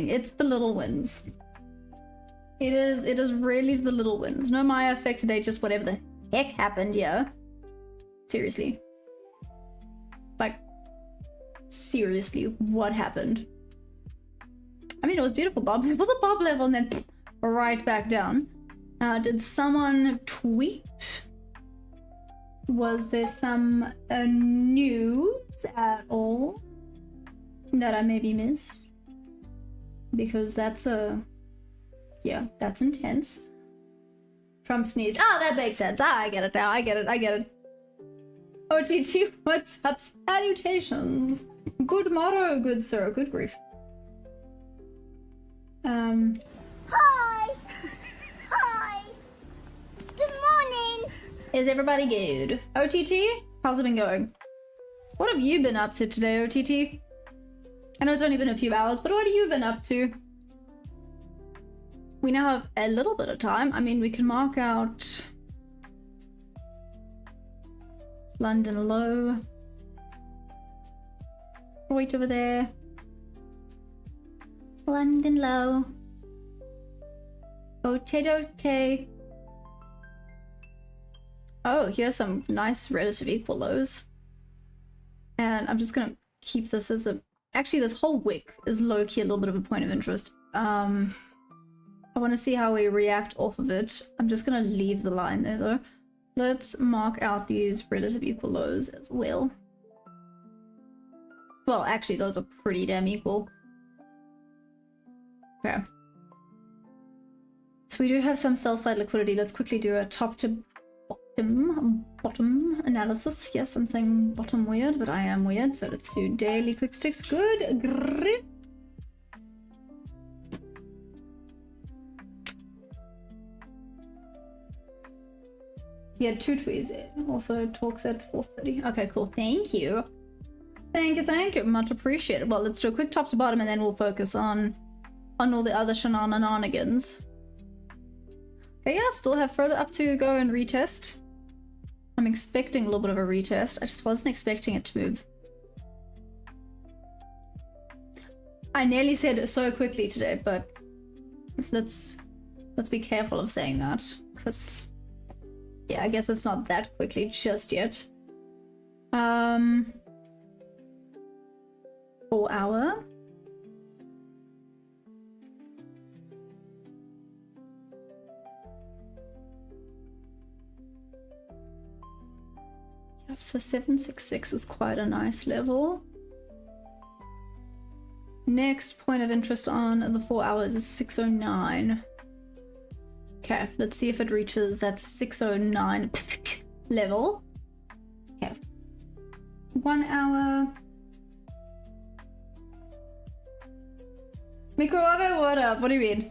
thing. It's the little wins. It is really the little wins. No Maya effect today, just whatever the heck happened, yeah. Seriously. Like, seriously, what happened? I mean, it was beautiful bob. It was a bob level and then right back down. Did someone tweet? Was there some news at all that I maybe missed? Because that's yeah, that's intense. Trump sneezed. Ah, that makes sense. Ah, I get it now. I get it. OTT, what's up? Salutations. Good morrow, good sir. Good grief. Hi. Hi. Good morning. Is everybody good? OTT, how's it been going? What have you been up to today, OTT? I know it's only been a few hours, but what have you been up to? We now have a little bit of time. I mean, we can mark out London low. Right over there. London low. Potato K. Oh, here's some nice relative equal lows. And I'm just gonna keep this as a... Actually, this whole wick is low-key a little bit of a point of interest. I want to see how we react off of it. I'm just gonna leave the line there though. Let's mark out these relative equal lows as well. Well, actually, those are pretty damn equal. Okay. So we do have some sell side liquidity. Let's quickly do a top to bottom analysis. Yes, I'm saying bottom weird, but I am weird. So let's do daily quick sticks. Good grip. He had 2 tweets. Also talks at 4:30. Okay, cool. Thank you. Thank you. Much appreciated. Well, let's do a quick top to bottom and then we'll focus on all the other shenanigans. Okay, yeah, still have further up to go and retest. I'm expecting a little bit of a retest. I just wasn't expecting it to move. I nearly said it so quickly today, but let's be careful of saying that, because yeah, I guess it's not that quickly just yet. 4 hour. Yeah, so 766 is quite a nice level. Next point of interest on the 4 hours is 609. Okay, let's see if it reaches that 609 level. Okay. 1 hour. Microwave, what up? What do you mean?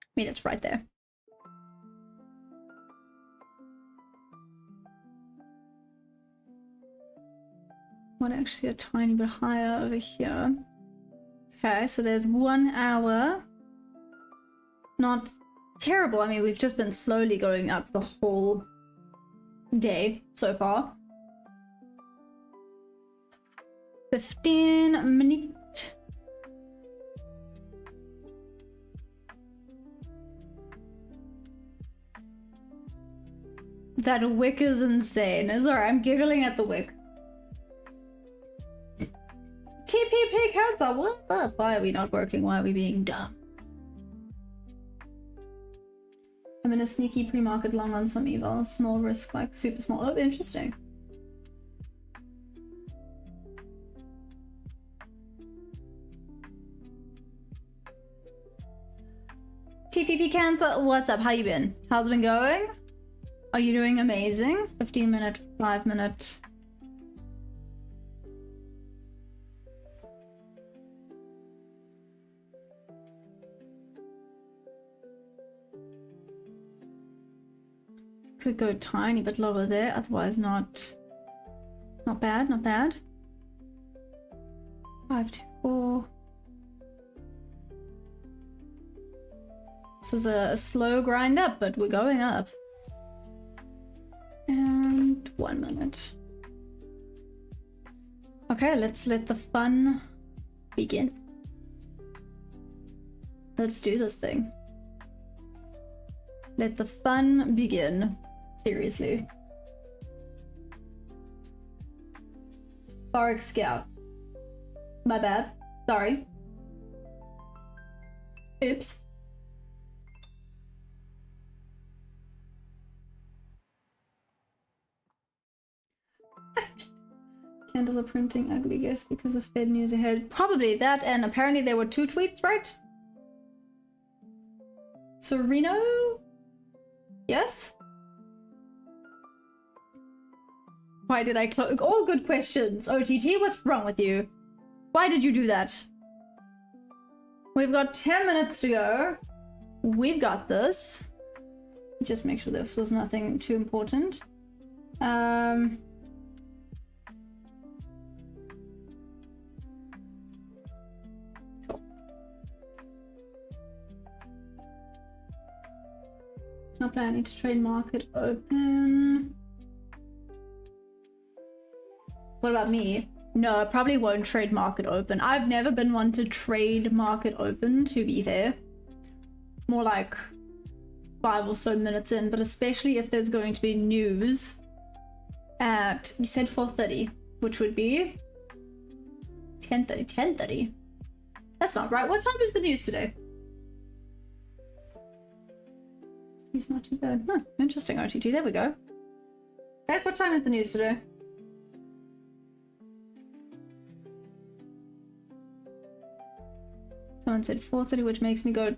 I mean, it's right there. One actually a tiny bit higher over here. Okay, so there's 1 hour. Not terrible. I mean, we've just been slowly going up the whole day so far. 15 minutes. That wick is insane. Sorry, I'm giggling at the wick. TPP Council, what's up? Why are we not working? Why are we being dumb? I'm in a sneaky pre-market long on some evil. Small risk, like super small. Oh, interesting. TPP Cancer, what's up? How you been? How's it been going? Are you doing amazing? 15 minute, 5 minute. Could go a tiny bit lower there, otherwise not bad, not bad. 524. This is a slow grind up, but we're going up. And 1 minute. Okay, let's let the fun begin. Let's do this thing. Let the fun begin. Seriously. Forex Scout. My bad. Sorry. Oops. Candles are printing ugly, guess because of Fed news ahead. Probably that, and apparently there were 2 tweets, right? Sereno? Yes? Why did I close? All good questions. OTT, what's wrong with you? Why did you do that? We've got 10 minutes to go. We've got this. Just make sure this was nothing too important. Not planning to trade market open. What about me? No, I probably won't trade market open. I've never been one to trade market open, to be fair. More like 5 or so minutes in, but especially if there's going to be news at, you said 4:30, which would be 10:30. 10:30? That's not right. What time is the news today? He's not too bad. Huh, interesting, OTT. There we go. Guys, what time is the news today? Someone said 4:30, which makes me go...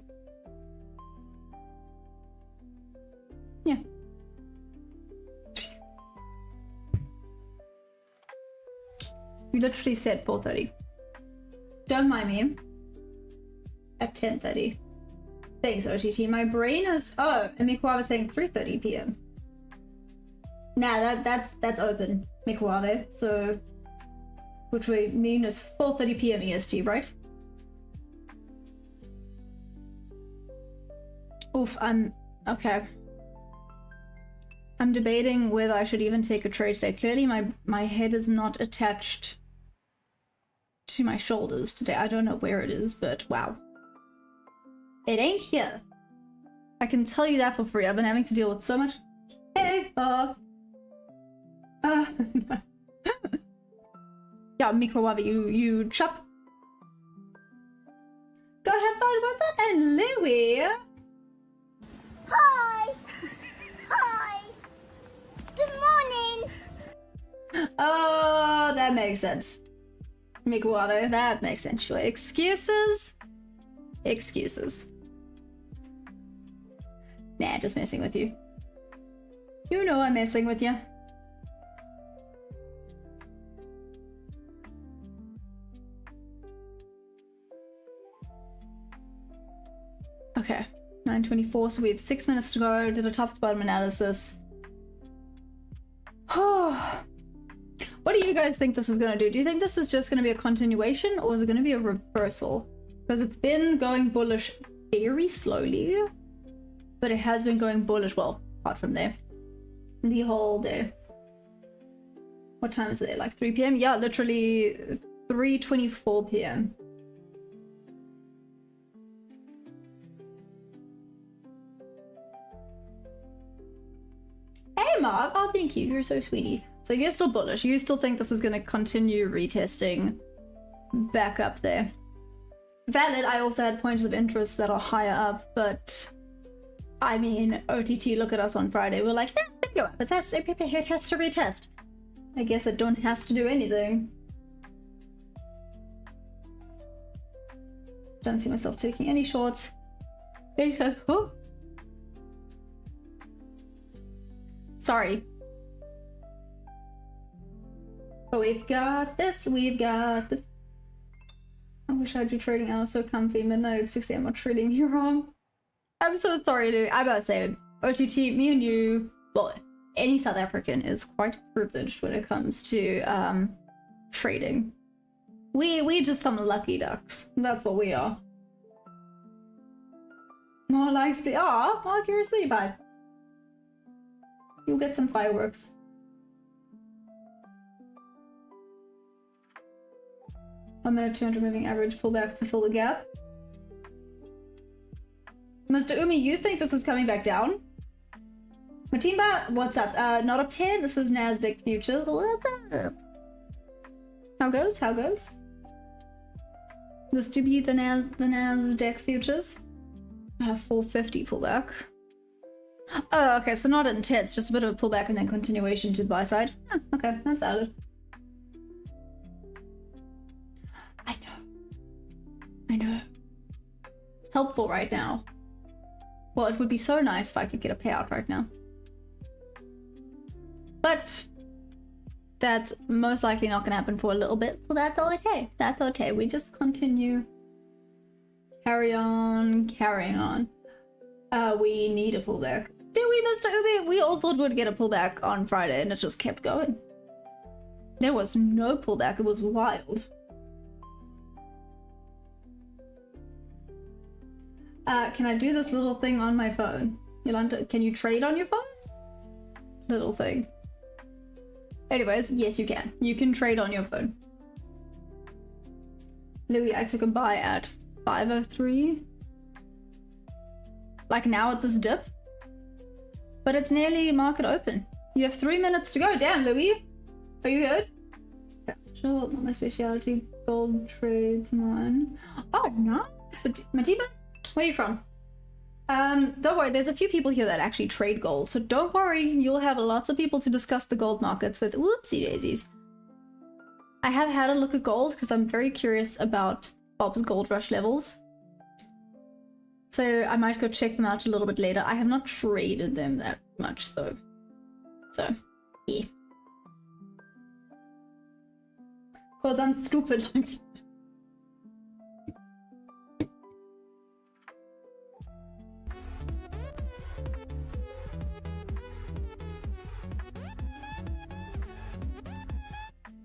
Yeah. You literally said 4:30. Don't mind me. At 10:30. Thanks, OTT. My brain is... Oh, and Mikuave was saying 3:30 p.m. Nah, that's open, Mikuave. So, which would mean it's 4:30 p.m. EST, right? Oof, okay. I'm debating whether I should even take a trade today. Clearly my head is not attached to my shoulders today. I don't know where it is, but wow. It ain't here. I can tell you that for free. I've been having to deal with so much chaos. No. Yeah, Microwave, you chop. Go have fun with it, and Louie. Hi! Hi! Good morning! Oh, that makes sense. Microwave, that makes sense. Sure. Excuses? Excuses. Nah, just messing with you. You know I'm messing with you. Okay, 9:24, so we have 6 minutes to go. Did a top to bottom analysis. What do you guys think this is going to do? Do you think this is just going to be a continuation, or is it going to be a reversal? Because it's been going bullish very slowly, but it has been going bullish, well, apart from there, the whole day. What time is it? Like 3 p.m? Yeah, literally 3:24 p.m. Hey Mark, oh thank you, you're so sweetie. So you're still bullish, you still think this is going to continue retesting back up there. Valid, I also had points of interest that are higher up, but I mean, OTT, look at us on Friday. We're like, there you go, but that's it has to retest. I guess it don't has to do anything. Don't see myself taking any shorts. Oh. Sorry. But we've got this, we've got this. I wish I do trading hours so comfy. Midnight at 6 a.m. I'm trading you wrong. I'm so sorry, dude. I'm about to say, OTT, me and you, well, any South African is quite privileged when it comes to trading. We just some lucky ducks. That's what we are. Oh, like split. Oh, I'll give you a sweetie pie. You'll get some fireworks. 1 minute 200 moving average pullback to fill the gap. Mr. Umi, you think this is coming back down? Matimba, what's up? Not a pair. This is Nasdaq futures. What's up? How goes? How goes? This to be the Nasdaq futures. 450 pullback. Oh, okay, so not intense, just a bit of a pullback and then continuation to the buy side. Oh, okay, that's valid. I know. Helpful right now. Well, it would be so nice if I could get a payout right now. But that's most likely not going to happen for a little bit, so that's okay. That's okay. We just continue. Carry on, carrying on. We need a pullback. Do we, Mr. Ubi? We all thought we'd get a pullback on Friday, and it just kept going. There was no pullback. It was wild. Can I do this little thing on my phone? Yolanda, can you trade on your phone? Little thing. Anyways, yes you can. You can trade on your phone. Louis, I took a buy at 503. Like now at this dip. But it's nearly market open. You have 3 minutes to go. Damn, Louis. Are you good? Sure, not my specialty. Gold trades on. Oh, nice. Matiba? Where are you from? Don't worry, there's a few people here that actually trade gold, so don't worry, you'll have lots of people to discuss the gold markets with. Whoopsie daisies. I have had a look at gold because I'm very curious about Bob's gold rush levels. So I might go check them out a little bit later. I have not traded them that much though. So, yeah. Because I'm stupid like that.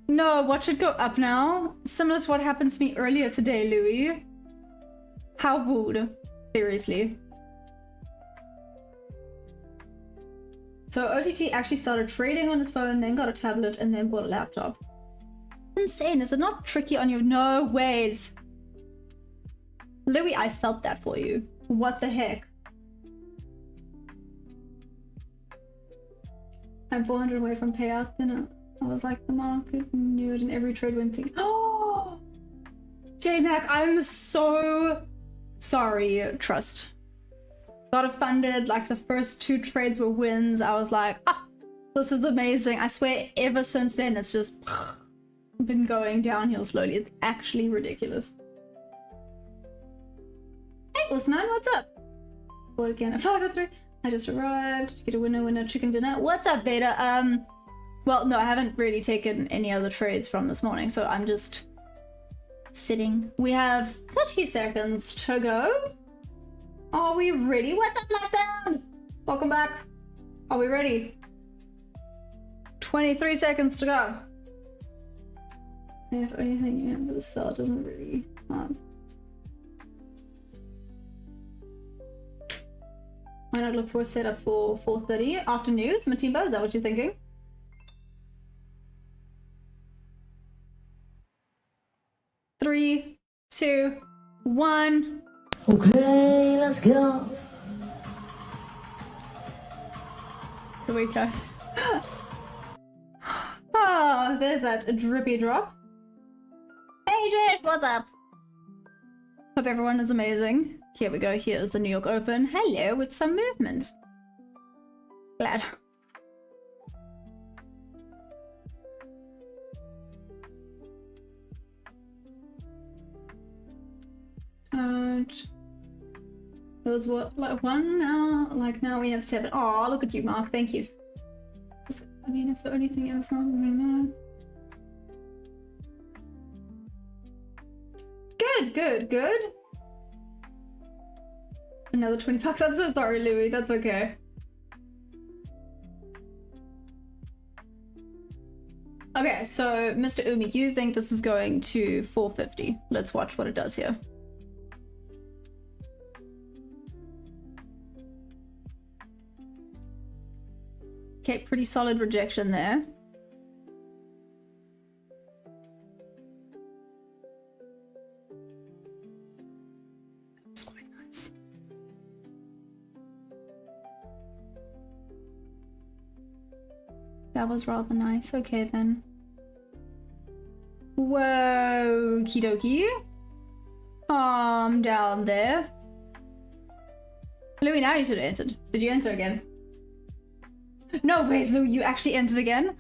No, watch it go up now. Similar to what happened to me earlier today, Louis. How rude. Seriously. So OTT actually started trading on his phone, then got a tablet, and then bought a laptop. Insane. Is it not tricky on your... No ways. Louis, I felt that for you. What the heck? I'm 400 away from payout, then I was like, the market knew it and every trade went to... Oh! J-Mac, I'm so sorry, trust. Got it funded, like the first 2 trades were wins. I was like, ah, this is amazing. I swear ever since then it's just been going downhill slowly. It's actually ridiculous. Hey, Usman, what's up? Bought again at 503. I just arrived to get a winner chicken dinner. What's up, Beta? Well, no, I haven't really taken any other trades from this morning, so I'm just sitting. We have 30 seconds to go. Are we ready? What's up, Blackdown? Welcome back. Are we ready? 23 seconds to go. If anything you have to sell, it doesn't really... Why not look for a setup for 4:30 after news? Matimba, is that what you're thinking? Three, two, one. Okay, let's go. Here we go. Ah, there's that drippy drop. Hey Josh, what's up? Hope everyone is amazing. Here we go, here's the New York Open. Hello, with some movement. Glad. There was what, like 1 now? Like now we have 7. Oh, look at you, Mark. Thank you. I mean, if there's anything else, not really know. Good. Another 20 bucks. I'm so sorry, Louis. That's okay. Okay, so Mr. Umi, you think this is going to 450. Let's watch what it does here. Okay, pretty solid rejection there. That's quite nice. That was rather nice. Okay then. Whoa, okie dokie. Calm down there. Louis, now you should have entered. Did you enter again? No ways, Louis, you actually entered again?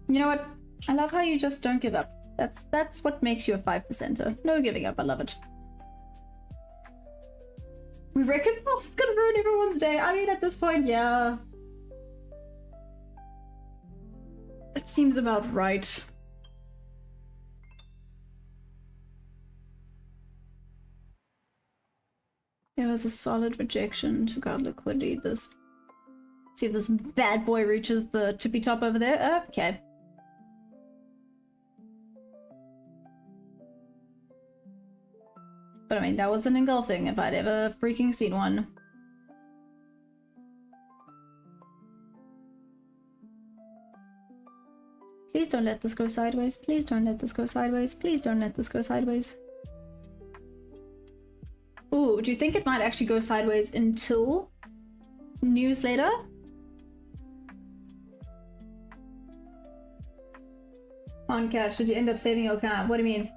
You know what? I love how you just don't give up. That's what makes you a 5%er. No giving up, I love it. We reckon, oh, it's gonna ruin everyone's day. I mean, at this point, yeah. It seems about right. It was a solid rejection. Took out liquidity. This. See if this bad boy reaches the tippy top over there. Okay. But I mean, that was an engulfing if I'd ever freaking seen one. Please don't let this go sideways. Please don't let this go sideways. Please don't let this go sideways. Ooh, do you think it might actually go sideways until news later? Concash, did you end up saving your account? What do you mean?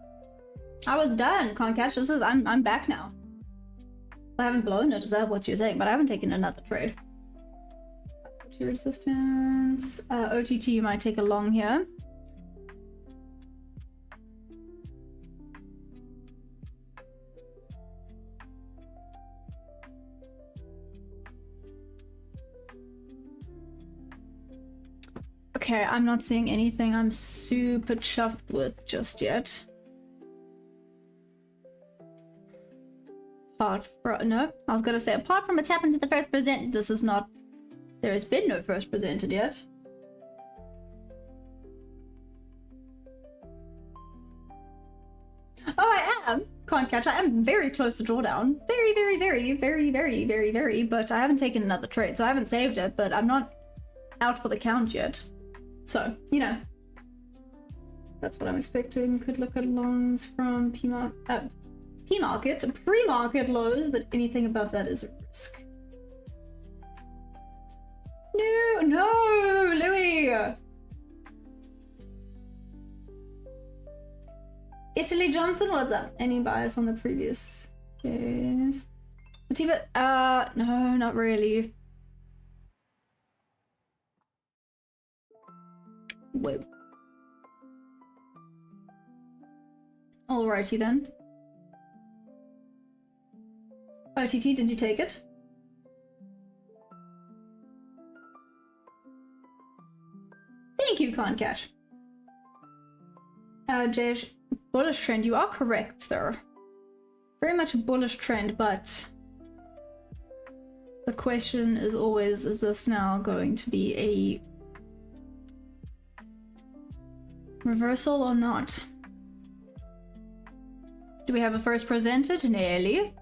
I was done, Concash. This is I'm back now. I haven't blown it, is that what you're saying? But I haven't taken another trade. Resistance. OTT you might take a long here. Okay, I'm not seeing anything I'm super chuffed with just yet. Apart from, no, I was gonna say, apart from what's happened to the first present, this is not, there has been no first presented yet. Oh, I am, Concatch, I am very close to drawdown. Very, but I haven't taken another trade, so I haven't saved it, but I'm not out for the count yet. So, you know, that's what I'm expecting. Could look at longs from P-market, pre-market lows, but anything above that is a risk. No, Louis! Italy Johnson, what's up? Any bias on the previous days? Mativa, no, not really. Whoa. Alrighty then. OTT, did you take it? Thank you, Concash. Jayesh, bullish trend. You are correct, sir. Very much a bullish trend, but the question is always, is this now going to be a reversal or not? Do we have a first presented? Nearly.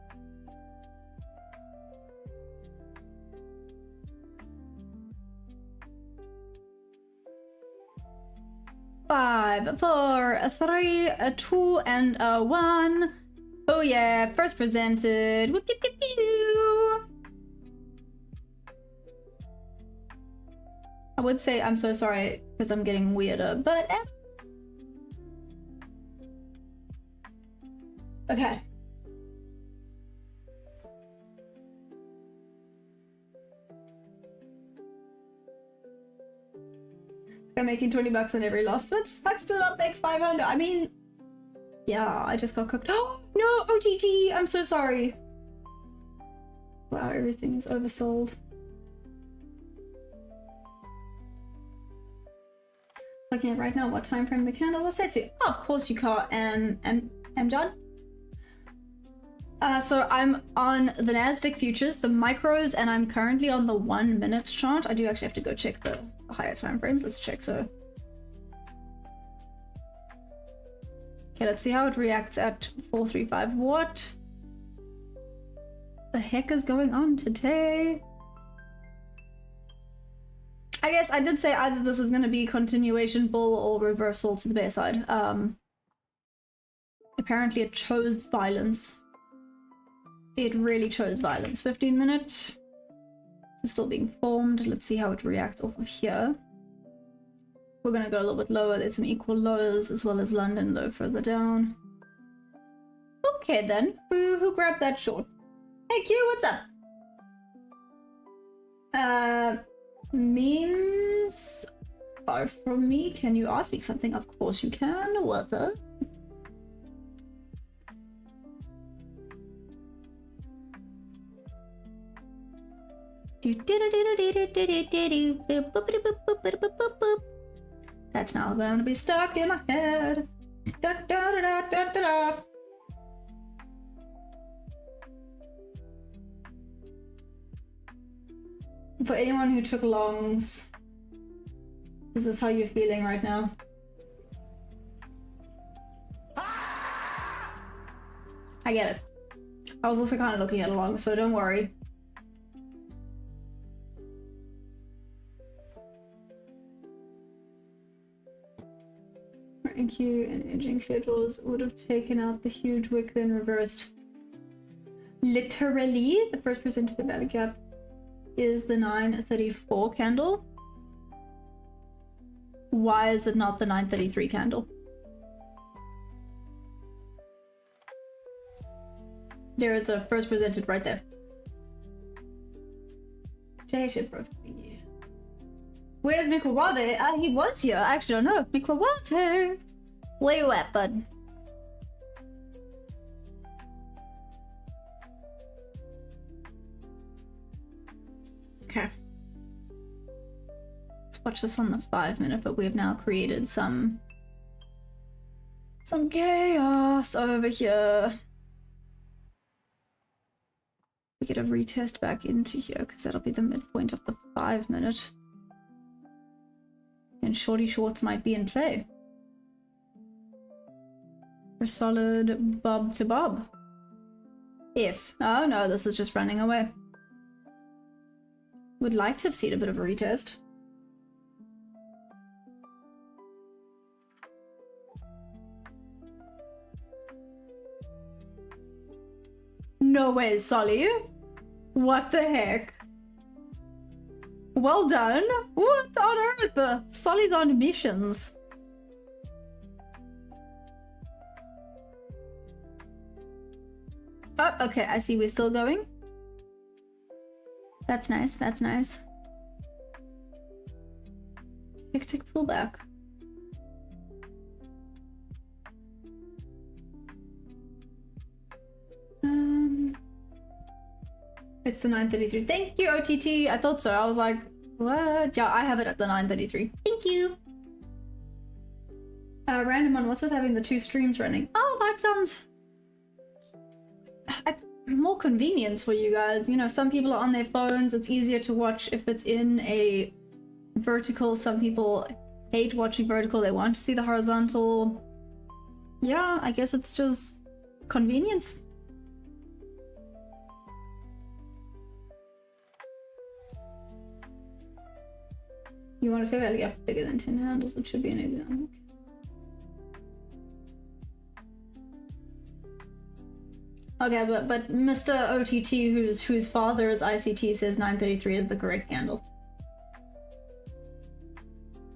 Five, 4, 3, 2, and 1. Oh yeah, first presented. Whoop, whoop, whoop, whoop. I would say I'm so sorry because I'm getting weirder, but okay. I'm making 20 bucks on every loss, but it sucks to not make 500. I mean, yeah, I just got cooked. Oh no, OTT, I'm so sorry. Wow, everything is oversold. Looking at right now what time frame the candles are set to. Oh, of course you can't, John. So I'm on the Nasdaq futures, the micros, and I'm currently on the 1 minute chart. I do actually have to go check the higher time frames. Let's check. So, okay, let's see how it reacts at 435. What the heck is going on today? I guess I did say either this is going to be continuation bull or reversal to the bear side. Apparently it chose violence. It really chose violence. 15 minute. It's still being formed. Let's see how it reacts off of here. We're going to go a little bit lower. There's some equal lows as well as London low further down. Okay then. Who grabbed that short? Hey Q, what's up? Memes are from me. Can you ask me something? Of course you can. What the? That's now going to be stuck in my head. For anyone who took longs, this is how you're feeling right now. I get it. I was also kind of looking at a long, so don't worry. Thank you. And edging clear doors would have taken out the huge wick, then reversed. Literally, the first percent of value gap is the 934 candle. Why is it not the 933 candle? There is a first presented right there. J-ship bro 3. Where's Mikwawabe? He was here. I actually don't know. Mikwawabe! Where you at, bud? Okay. Let's watch this on the 5 minute, but we have now created some chaos over here. We get a retest back into here because that'll be the midpoint of the 5 minute. And shorty shorts might be in play. For solid bob to bob. If. Oh no, this is just running away. Would like to have seen a bit of a retest. No way, Solly. What the heck? Well done. What on earth? Solly's on missions. Oh, okay, I see we're still going. That's nice, that's nice. Hectic pullback. It's the 933. Thank you, OTT. I thought so. I was like, what? Yeah, I have it at the 933. Thank you. Random one. What's with having the 2 streams running? Oh, that sounds more convenience for you guys. You know, some people are on their phones. It's easier to watch if it's in a vertical. Some people hate watching vertical. They want to see the horizontal. Yeah, I guess it's just convenience. You want a fair value gap bigger than 10 handles? It should be an exam. Okay, but Mr. OTT, whose father is ICT, says 933 is the correct candle.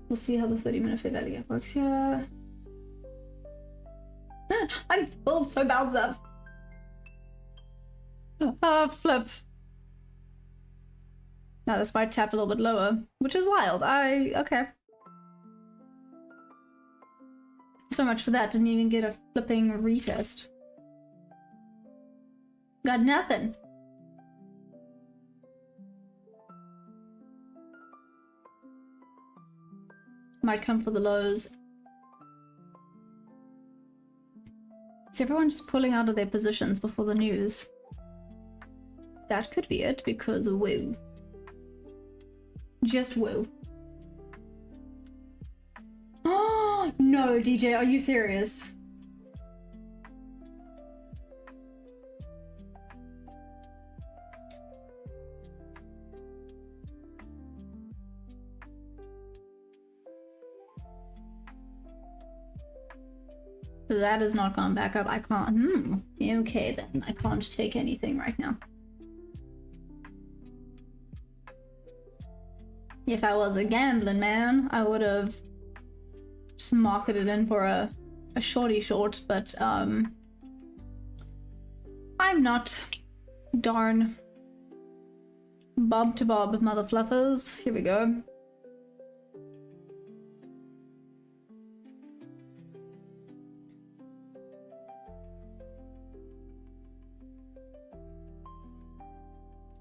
We'll see how the 30-minute fair value gap works here. I'm full, so bounce up. Flip. Now this might tap a little bit lower, which is wild. Okay. So much for that. Didn't even get a flipping retest. Got nothing. Might come for the lows. Is everyone just pulling out of their positions before the news? That could be it, because woo. Just woo. Oh no, DJ, are you serious? That has not gone back up. I can't. Okay, then. I can't take anything right now. If I was a gambling man, I would have just marketed in for a shorty short, but I'm not. Darn. Bob to bob, mother fluffers. Here we go.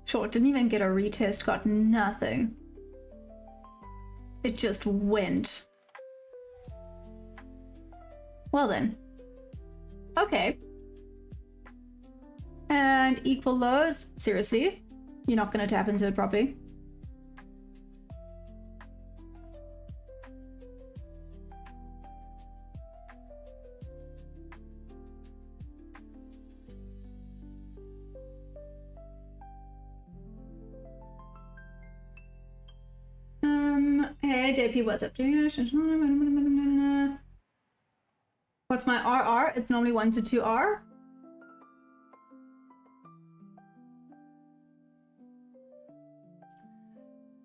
Short didn't even get a retest, got nothing. It just went. Well then. Okay. And equal lows? Seriously? You're not gonna tap into it properly? Hey JP, what's up? What's my RR? It's normally 1 to 2R.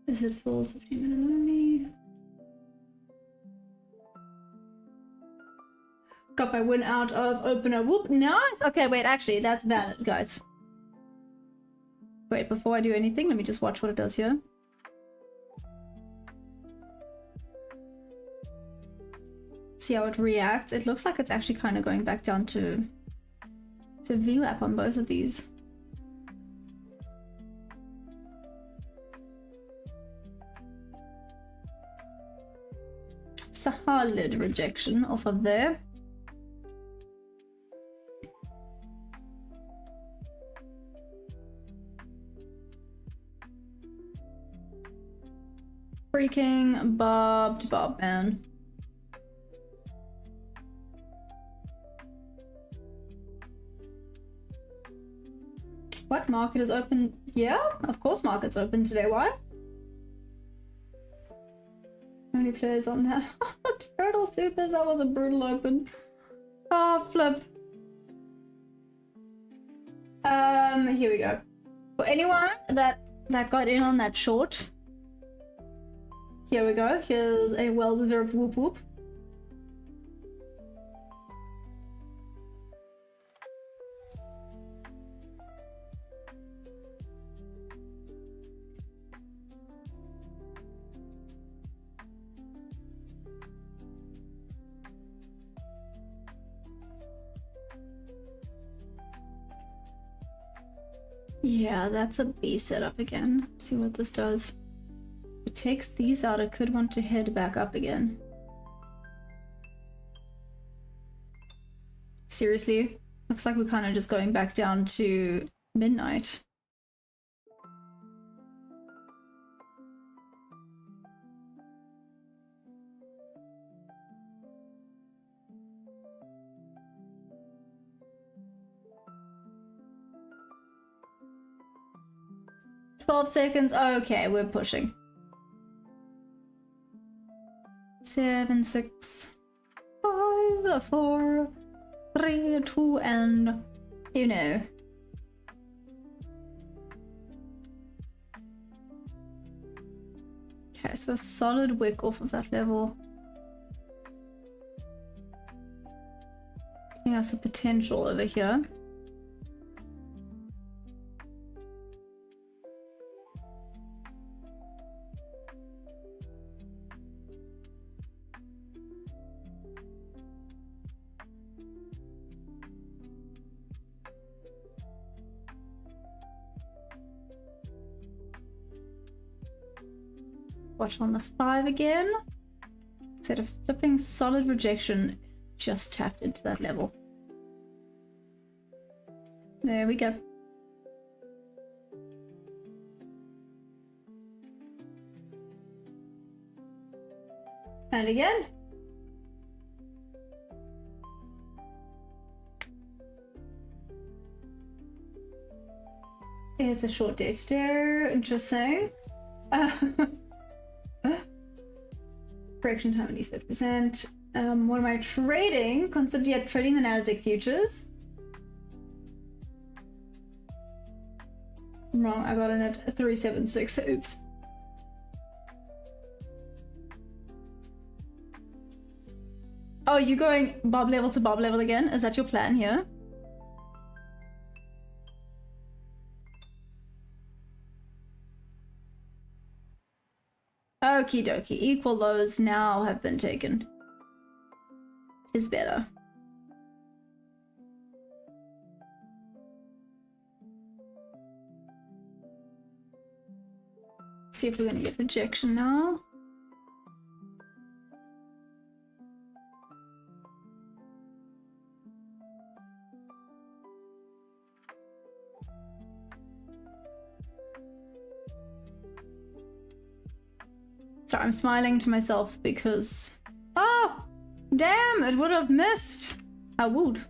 Is it full 15-minute only? Got my win out of opener. Whoop, nice! Okay, wait, actually, that's valid, guys. Wait, before I do anything, let me just watch what it does here. See how it reacts. It looks like it's actually kind of going back down to VWAP on both of these. Solid rejection off of there. Freaking Bob, man. What? Market is open? Yeah, of course market's open today. Why? Only players on that. Turtle Supers, that was a brutal open. Oh, flip. Here we go. For anyone that got in on that short, here we go. Here's a well-deserved whoop whoop. Yeah, that's a B setup again. Let's see what this does. If it takes these out, it could want to head back up again. Seriously? Looks like we're kind of just going back down to midnight. Seconds. Okay, we're pushing. 7, 6, 5, 4, 3, 2, and you know. Okay, so a solid wick off of that level. Giving us a potential over here. Watch on the 5 again. Instead of flipping solid rejection, just tapped into that level. There we go. And again. It's a short day today, just saying. Correction time at least 50%. What am I trading? Consider yet trading the Nasdaq futures. Wrong, I got in at 376. Oops. Oh, you going bob level to bob level again? Is that your plan here? Okie dokie. Equal lows now have been taken. Is better. See if we're gonna get rejection now. Sorry, I'm smiling to myself because... Oh! Damn, it would have missed! I would.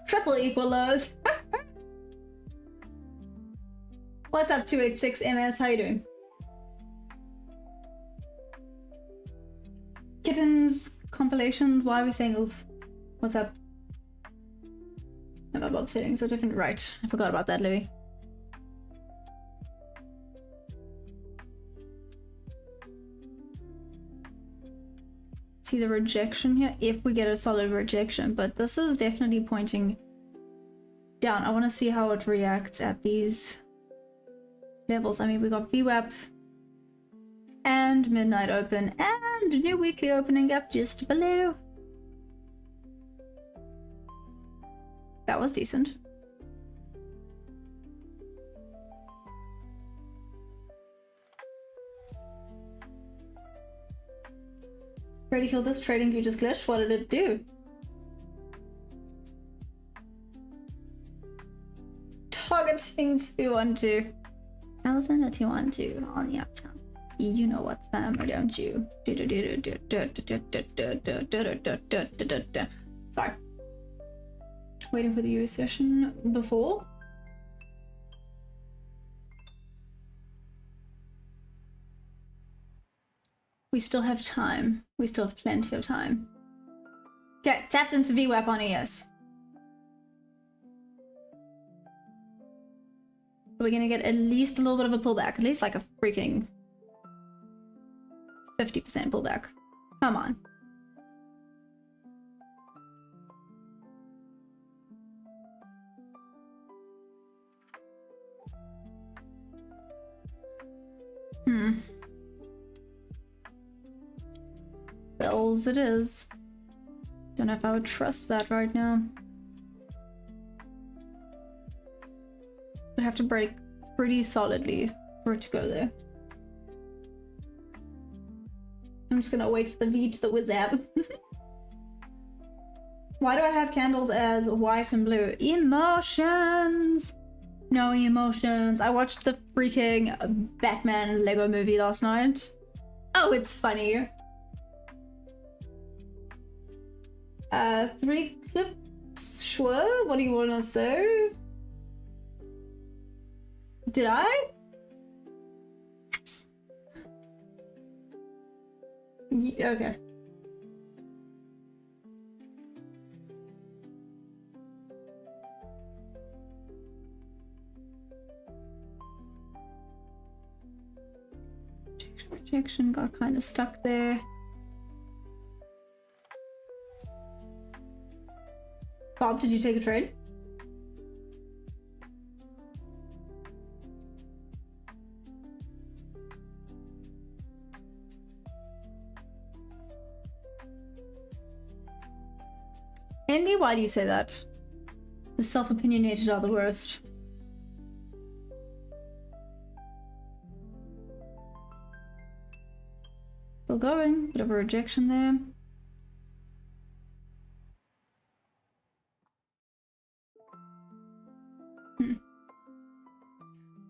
Triple equal lows. What's up, 286 MS? How you doing? Kittens compilations. Why are we saying oof? What's up? No, my bob settings are different. Right, I forgot about that, Louis. See the rejection here if we get a solid rejection, but this is definitely pointing down. I want to see how it reacts at these levels. I mean, we got VWAP and midnight open and new weekly opening gap just below. That was decent. Ready to kill this trading view just glitched. What did it do? Targeting 212. 1000 or 212 on the uptown. You know what time, don't you? Sorry. Waiting for the US session before. We still have time. We still have plenty of time. Okay, tapped into VWAP on ES. We're gonna get at least a little bit of a pullback. At least like a freaking 50% pullback. Come on. Bells it is. Don't know if I would trust that right now. Would have to break pretty solidly for it to go there. I'm just gonna wait for the V to the WhatsApp. Why do I have candles as white and blue? Emotions! No emotions. I watched the freaking Batman Lego movie last night. Oh, it's funny. 3 clips? Sure? What do you want to say? Did I? Okay. Rejection got kind of stuck there. Bob, did you take a trade? Andy, why do you say that? The self-opinionated are the worst. Still going, bit of a rejection there.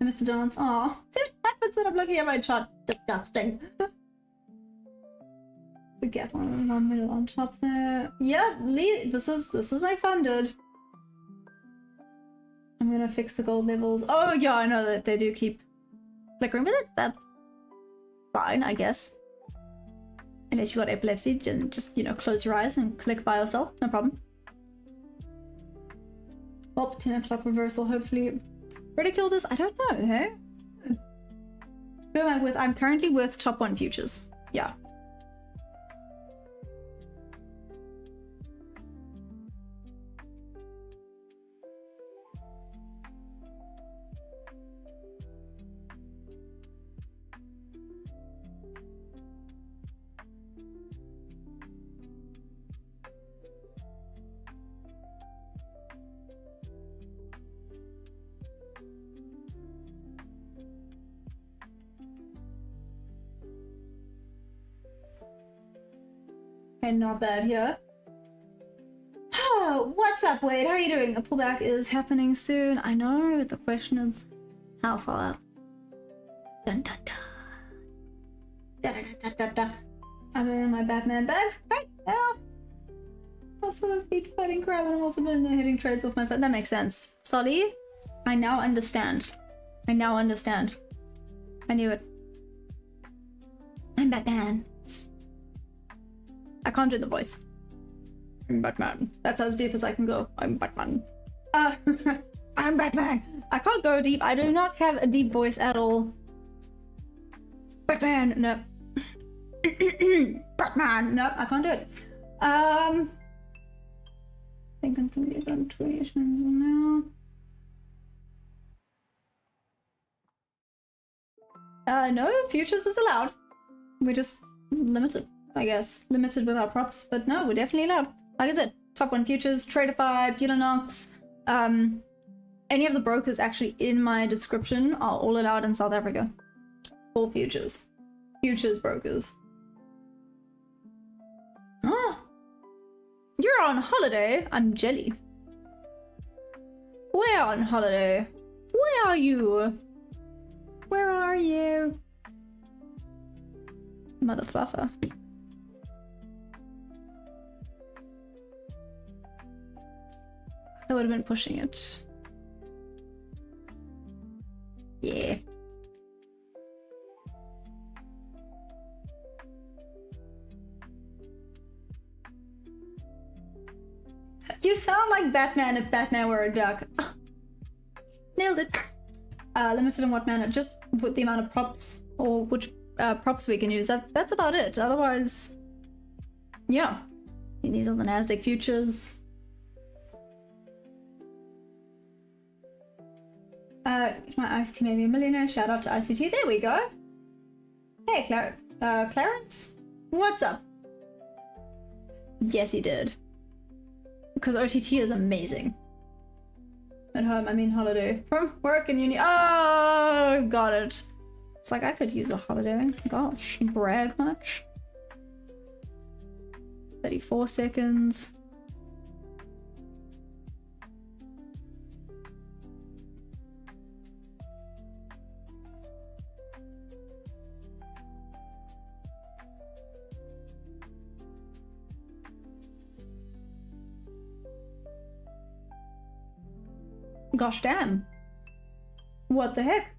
I missed the dance. Aw, it happens when I'm looking at my chart. Disgusting. The gap on 1 minute on top there. Yeah, this is my funded. I'm gonna fix the gold levels. Oh yeah, I know that they do keep flickering with it. That's fine, I guess. Unless you got epilepsy, then just, you know, close your eyes and click by yourself, no problem. Oh, 10 o'clock reversal, hopefully. Ridicule this? I don't know, hey? Who am I with? I'm currently with top 1 futures. Yeah. And not bad here. What's up, Wade? How are you doing? A pullback is happening soon. I know. The question is, how far up? Dun dun dun. Da da da da da da. I'm in my Batman bag right now. Also, feet fighting crap, and I'm also hitting trades off my foot. That makes sense. Solly, I now understand. I now understand. I knew it. I'm Batman. I can't do the voice. I'm Batman. That's as deep as I can go. I'm Batman. I'm Batman. I can't go deep. I do not have a deep voice at all. Batman. No. Batman. No, I can't do it. I think I'm thinking about tweets now. No, futures is allowed. We're just limited. I guess. Limited with our props, but no, we're definitely allowed. Like I said, top 1 futures, Traderify, Bulanox, any of the brokers actually in my description are all allowed in South Africa. All futures. Futures brokers. Ah! You're on holiday? I'm jelly. We're on holiday. Where are you? Where are you? Mother fluffer. I would have been pushing it. Yeah. You sound like Batman if Batman were a duck. Nailed it. Limited in what manner? Just with the amount of props or which props we can use. That's about it. Otherwise, yeah. These are the Nasdaq futures. My ICT made me a millionaire. Shout out to ICT. There we go. Hey, Clarence. What's up? Yes, he did. Because OTT is amazing. At home, I mean holiday. From work and uni. Oh, got it. It's like I could use a holiday. Gosh, brag much. 34 seconds. Gosh damn. What the heck?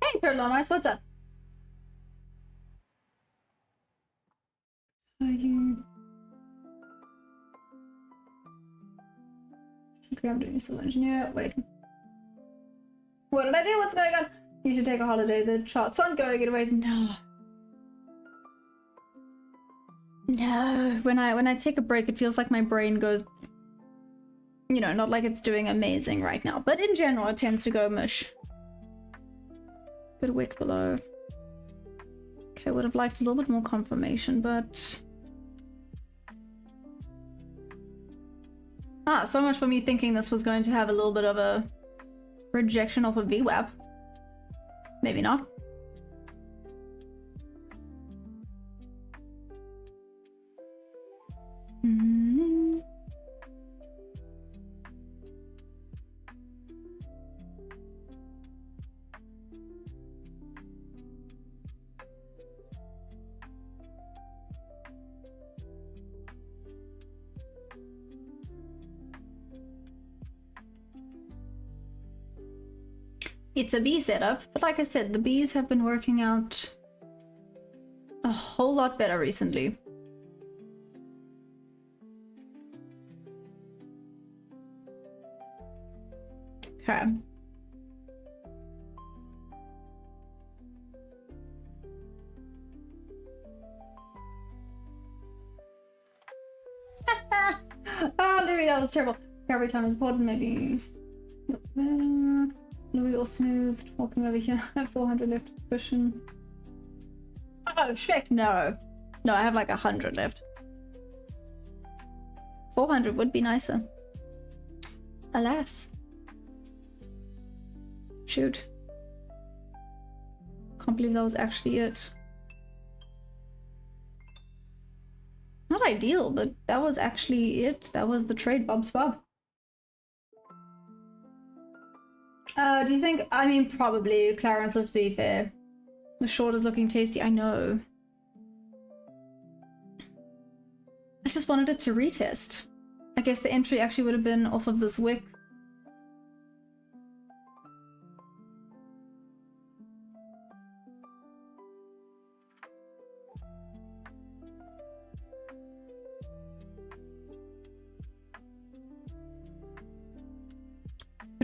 Hey, Carolinas, what's up? Are you... Okay, I'm doing civil engineer. Wait. What did I do? What's going on? You should take a holiday. The charts aren't going anyway. No. No. When I take a break, it feels like my brain goes... You know, not like it's doing amazing right now, but in general, it tends to go mush. Bit wick below. Okay, would have liked a little bit more confirmation, but... Ah, so much for me thinking this was going to have a little bit of a rejection off of VWAP. Maybe not. It's a bee setup, but like I said, the bees have been working out a whole lot better recently. Okay. Oh, maybe that was terrible. Every time is important, maybe. Louis all smooth. Walking over here. 400 left cushion. Oh, Schmeck, no. No, I have like 100 left. 400 would be nicer. Alas. Shoot. Can't believe that was actually it. Not ideal, but that was actually it. That was the trade, Bob's Bob. Do you think, I mean, probably, Clarence, let's be fair. The short is looking tasty, I know. I just wanted it to retest. I guess the entry actually would have been off of this wick.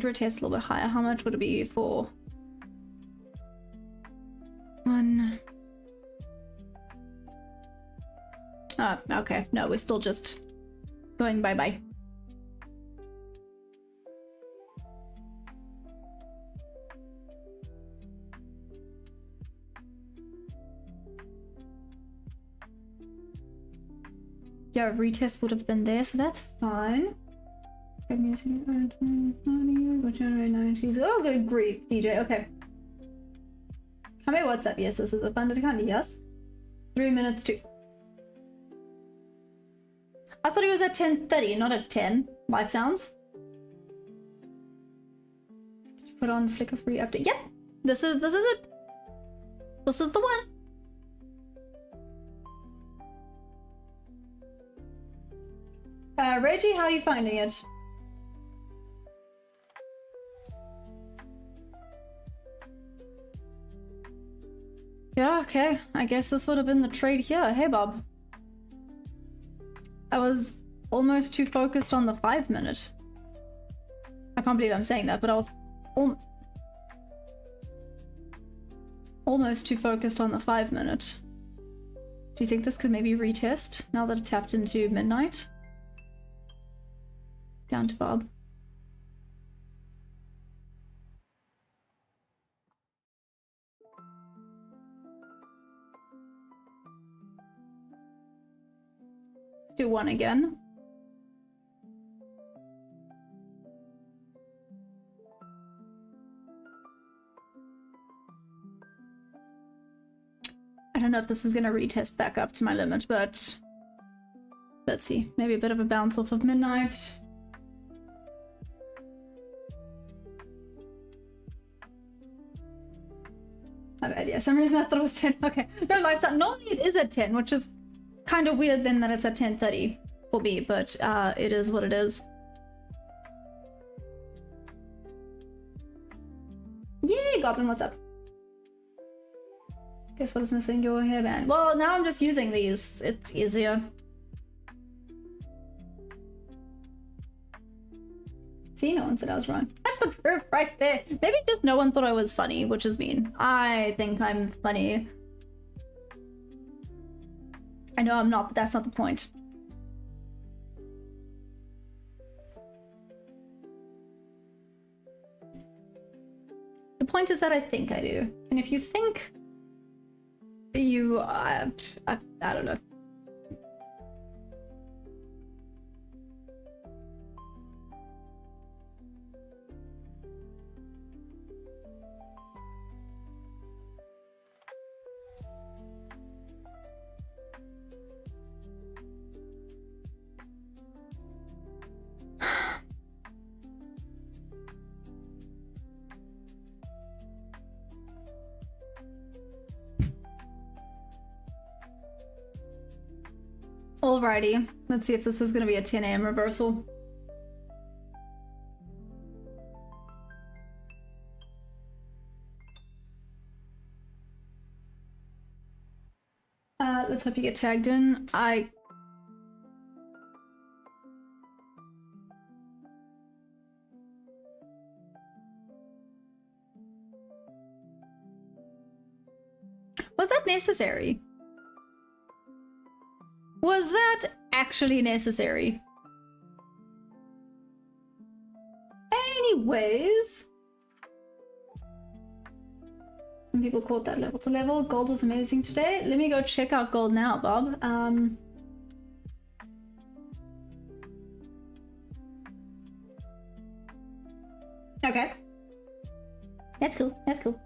Retest a little bit higher. How much would it be for one? Okay. No, we're still just going bye-bye. Yeah, retest would have been there, so that's fine. Music, oh, good grief, DJ. Okay. How many WhatsApp? Yes, this is a funded account. Yes. 3 minutes to. I thought he was at 10:30, not at 10. Live sounds. Did you put on Flickr free update? Yep. This is it. This is the one. Reggie, how are you finding it? Yeah, okay. I guess this would have been the trade here. Hey, Bob. I was almost too focused on the 5 minute. I can't believe I'm saying that, but I was almost too focused on the 5 minute. Do you think this could maybe retest now that it tapped into midnight? Down to Bob. Let's do one again. I don't know if this is going to retest back up to my limit, but let's see. Maybe a bit of a bounce off of midnight. My bad, yeah. Some reason I thought it was 10. Okay. No, lifestyle. Normally it is at 10, which is kind of weird then that it's at 10:30 for me, but it is what it is. Yay, Goblin, what's up? Guess what is missing? Your hairband. Well, now I'm just using these. It's easier. See, no one said I was wrong. That's the proof right there. Maybe just no one thought I was funny, which is mean. I think I'm funny. I know I'm not, but that's not the point. The point is that I think I do. And if you think you, I don't know. Alrighty, let's see if this is gonna be a 10 AM reversal. Let's hope you get tagged in. Was that necessary? Was that actually necessary? Anyways. Some people caught that level to level. Gold was amazing today. Let me go check out gold now, Bob. Okay. That's cool. That's cool.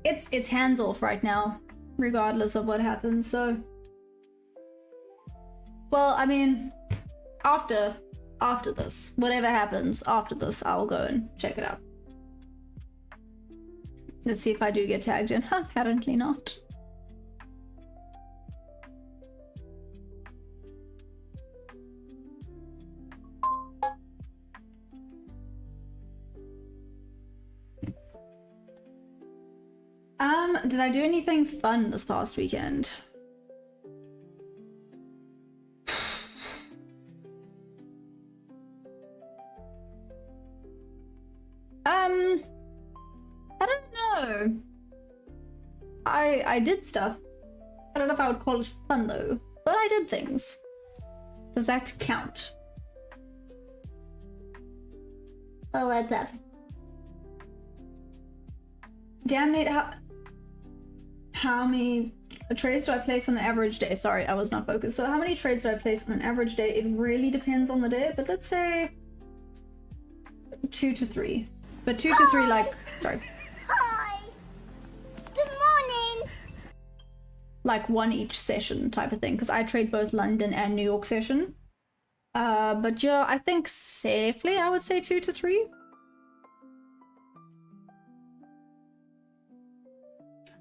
It's hands off right now, regardless of what happens, so... Well, I mean, after this, whatever happens after this, I'll go and check it out. Let's see if I do get tagged in. Apparently not. Did I do anything fun this past weekend? I don't know. I did stuff. I don't know if I would call it fun though, but I did things. Does that count? Oh, what's up? Damn, Nate, how many trades do I place on an average day? Sorry, I was not focused. So how many trades do I place on an average day? It really depends on the day, but let's say 2 to 3. But 2 to 3, like, sorry. Hi. Good morning. Like one each session type of thing, because I trade both London and New York session. But yeah, I think safely I would say 2 to 3.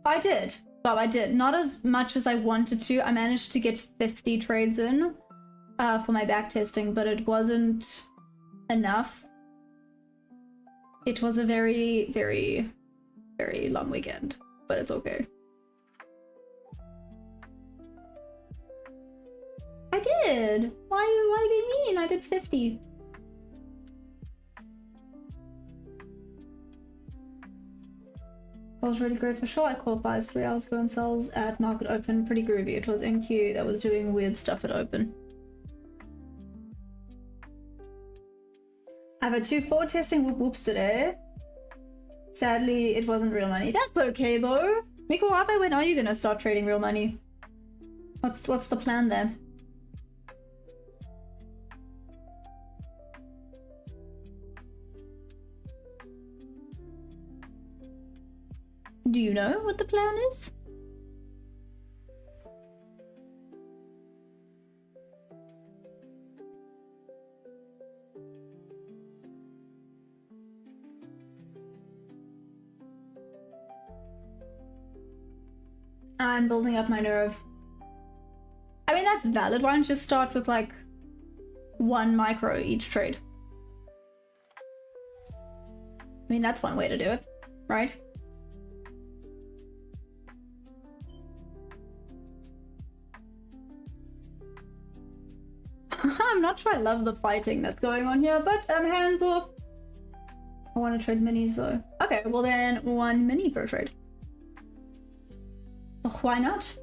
I did. Well, I did. Not as much as I wanted to. I managed to get 50 trades in for my back testing, but it wasn't enough. It was a very, very, very long weekend, but it's okay. I did. Why you being mean? I did 50. It was really great for sure. I caught buys 3 hours ago and sells at market open. Pretty groovy. It was NQ that was doing weird stuff at open. I've had 2 forward testing whoop whoops today. Sadly, it wasn't real money. That's okay though. Miko Ave, when are you gonna start trading real money? What's the plan there? Do you know what the plan is? I'm building up my nerve. I mean, that's valid. Why don't you just start with like 1 micro each trade? I mean, that's one way to do it, right? I'm not sure I love the fighting that's going on here, but hands off. I want to trade minis though. Okay, well then 1 mini per trade. Why not?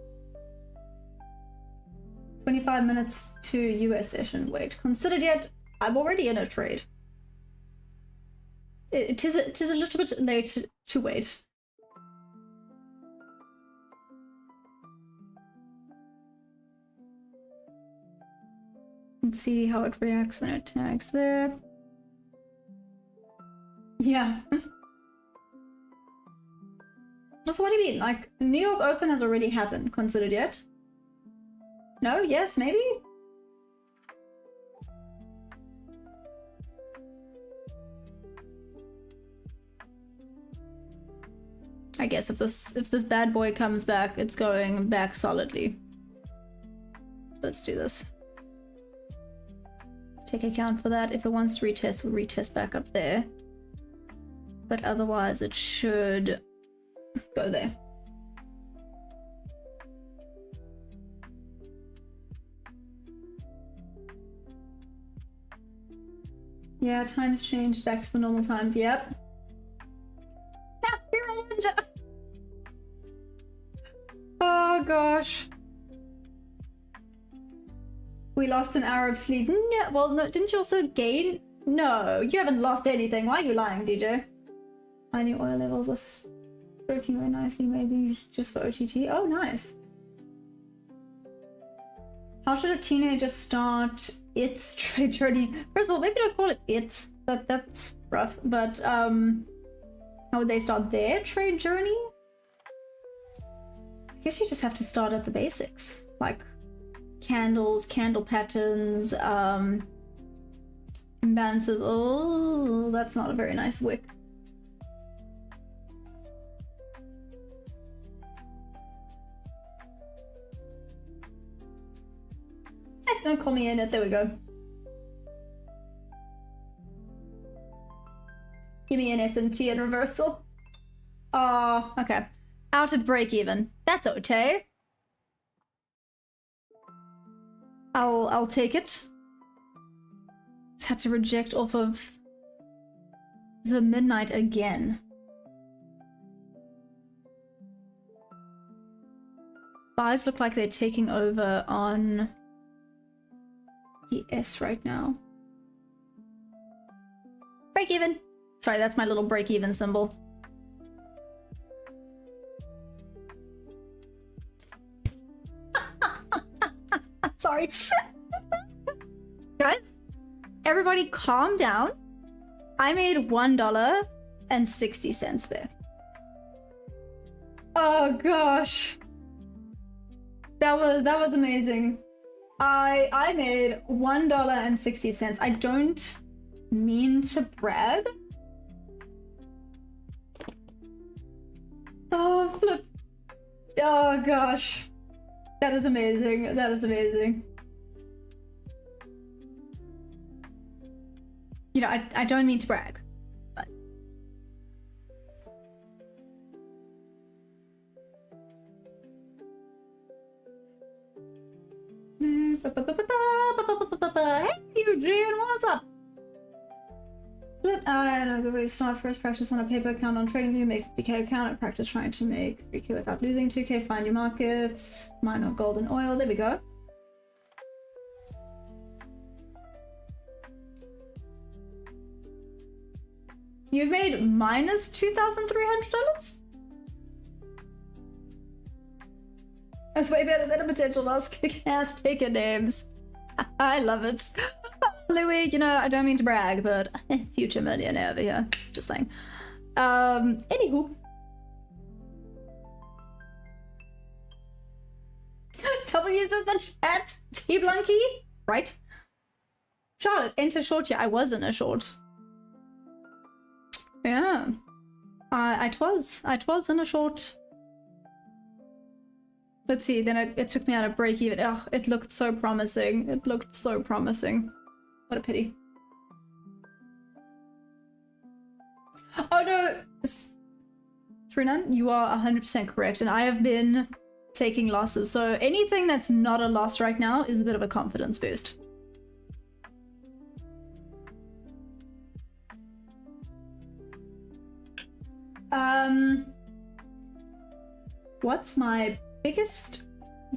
25 minutes to US session. Wait, considered yet? I'm already in a trade. It is a little bit late to wait. Let's see how it reacts when it tags there. Yeah. So what do you mean? Like, New York Open has already happened. Considered yet? No? Yes? Maybe? I guess if this bad boy comes back, it's going back solidly. Let's do this. Take account for that. If it wants to retest, we'll retest back up there. But otherwise, it should go there. Yeah, times changed back to the normal times. Yep. Now you're a ninja. Oh gosh. We lost an hour of sleep. No, well, no, didn't you also gain? No, you haven't lost anything. Why are you lying, DJ? I knew oil levels are stroking very nicely. Made these just for OTT. Oh, nice. How should a teenager start its trade journey? First of all, maybe don't call it it. That's rough. But how would they start their trade journey? I guess you just have to start at the basics, like candles, candle patterns, imbalances. Oh, that's not a very nice wick. Don't call me in it. There we go. Give me an SMT and reversal. Oh, okay. Out at break even. That's okay. I'll take it. Just had to reject off of the midnight again. Buys look like they're taking over on ES right now. Break even. Sorry, that's my little break even symbol. Sorry. Guys, everybody calm down. I made $1.60 there. Oh gosh. That was amazing. I made $1.60. I don't mean to brag. Oh flip. Oh gosh. That is amazing. That is amazing. You know, I don't mean to brag, but hey Eugene, what's up? I don't know, good way to start. First practice on a paper account on TradingView, make 50k account, and practice trying to make 3k without losing 2k, find your markets, mine on gold and oil, there we go. You've made minus $2,300? That's way better than a potential loss. Kick-ass taker names. I love it. Louis, you know, I don't mean to brag, but future millionaire over here. Just saying. Anywho. W says the chat. T Blunky. Right? Charlotte, enter short here. I was in a short. Yeah. I was in a short. Let's see, then it took me out of break even. Ugh, it looked so promising. It looked so promising. What a pity. Oh no! Trinan, you are 100% correct, and I have been taking losses, so anything that's not a loss right now is a bit of a confidence boost. What's my biggest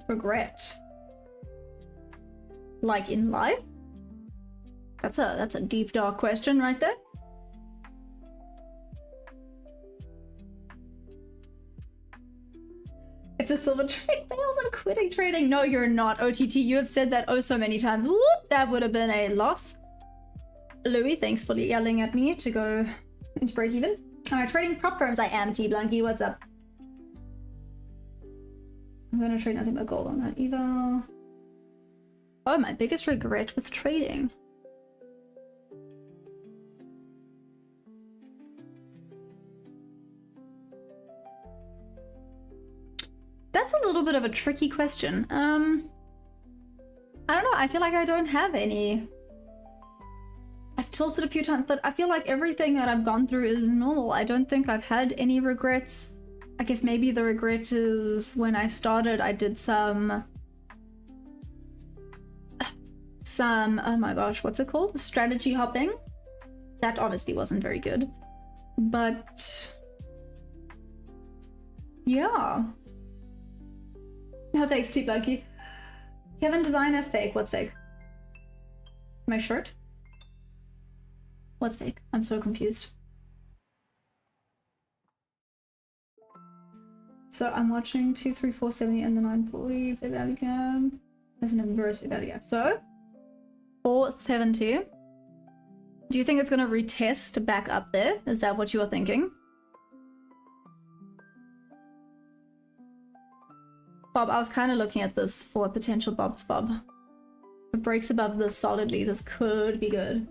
regret? Like in life? That's a deep dark question right there. If the silver trade fails, I'm quitting trading. No, you're not, OTT. You have said that oh so many times. Whoop, that would have been a loss. Louis, thanks for yelling at me to go into break even. Alright, trading prop firms. I am T Blanky. What's up? I'm gonna trade nothing but gold on that eval. Oh, my biggest regret with trading. That's a little bit of a tricky question. I don't know. I feel like I don't have any. I've tilted a few times, but I feel like everything that I've gone through is normal. I don't think I've had any regrets. I guess maybe the regret is when I started, I did some, oh my gosh, what's it called? Strategy hopping. That obviously wasn't very good. But yeah. No thanks, too lucky. Kevin designer fake. What's fake? My shirt? What's fake? I'm so confused. So I'm watching 2, 3, 4, 70 and the 940 fair value gap. There's an inverse fair value gap. So 470. Do you think it's gonna retest back up there? Is that what you are thinking? Bob, I was kind of looking at this for a potential Bob to Bob. If it breaks above this solidly, this could be good.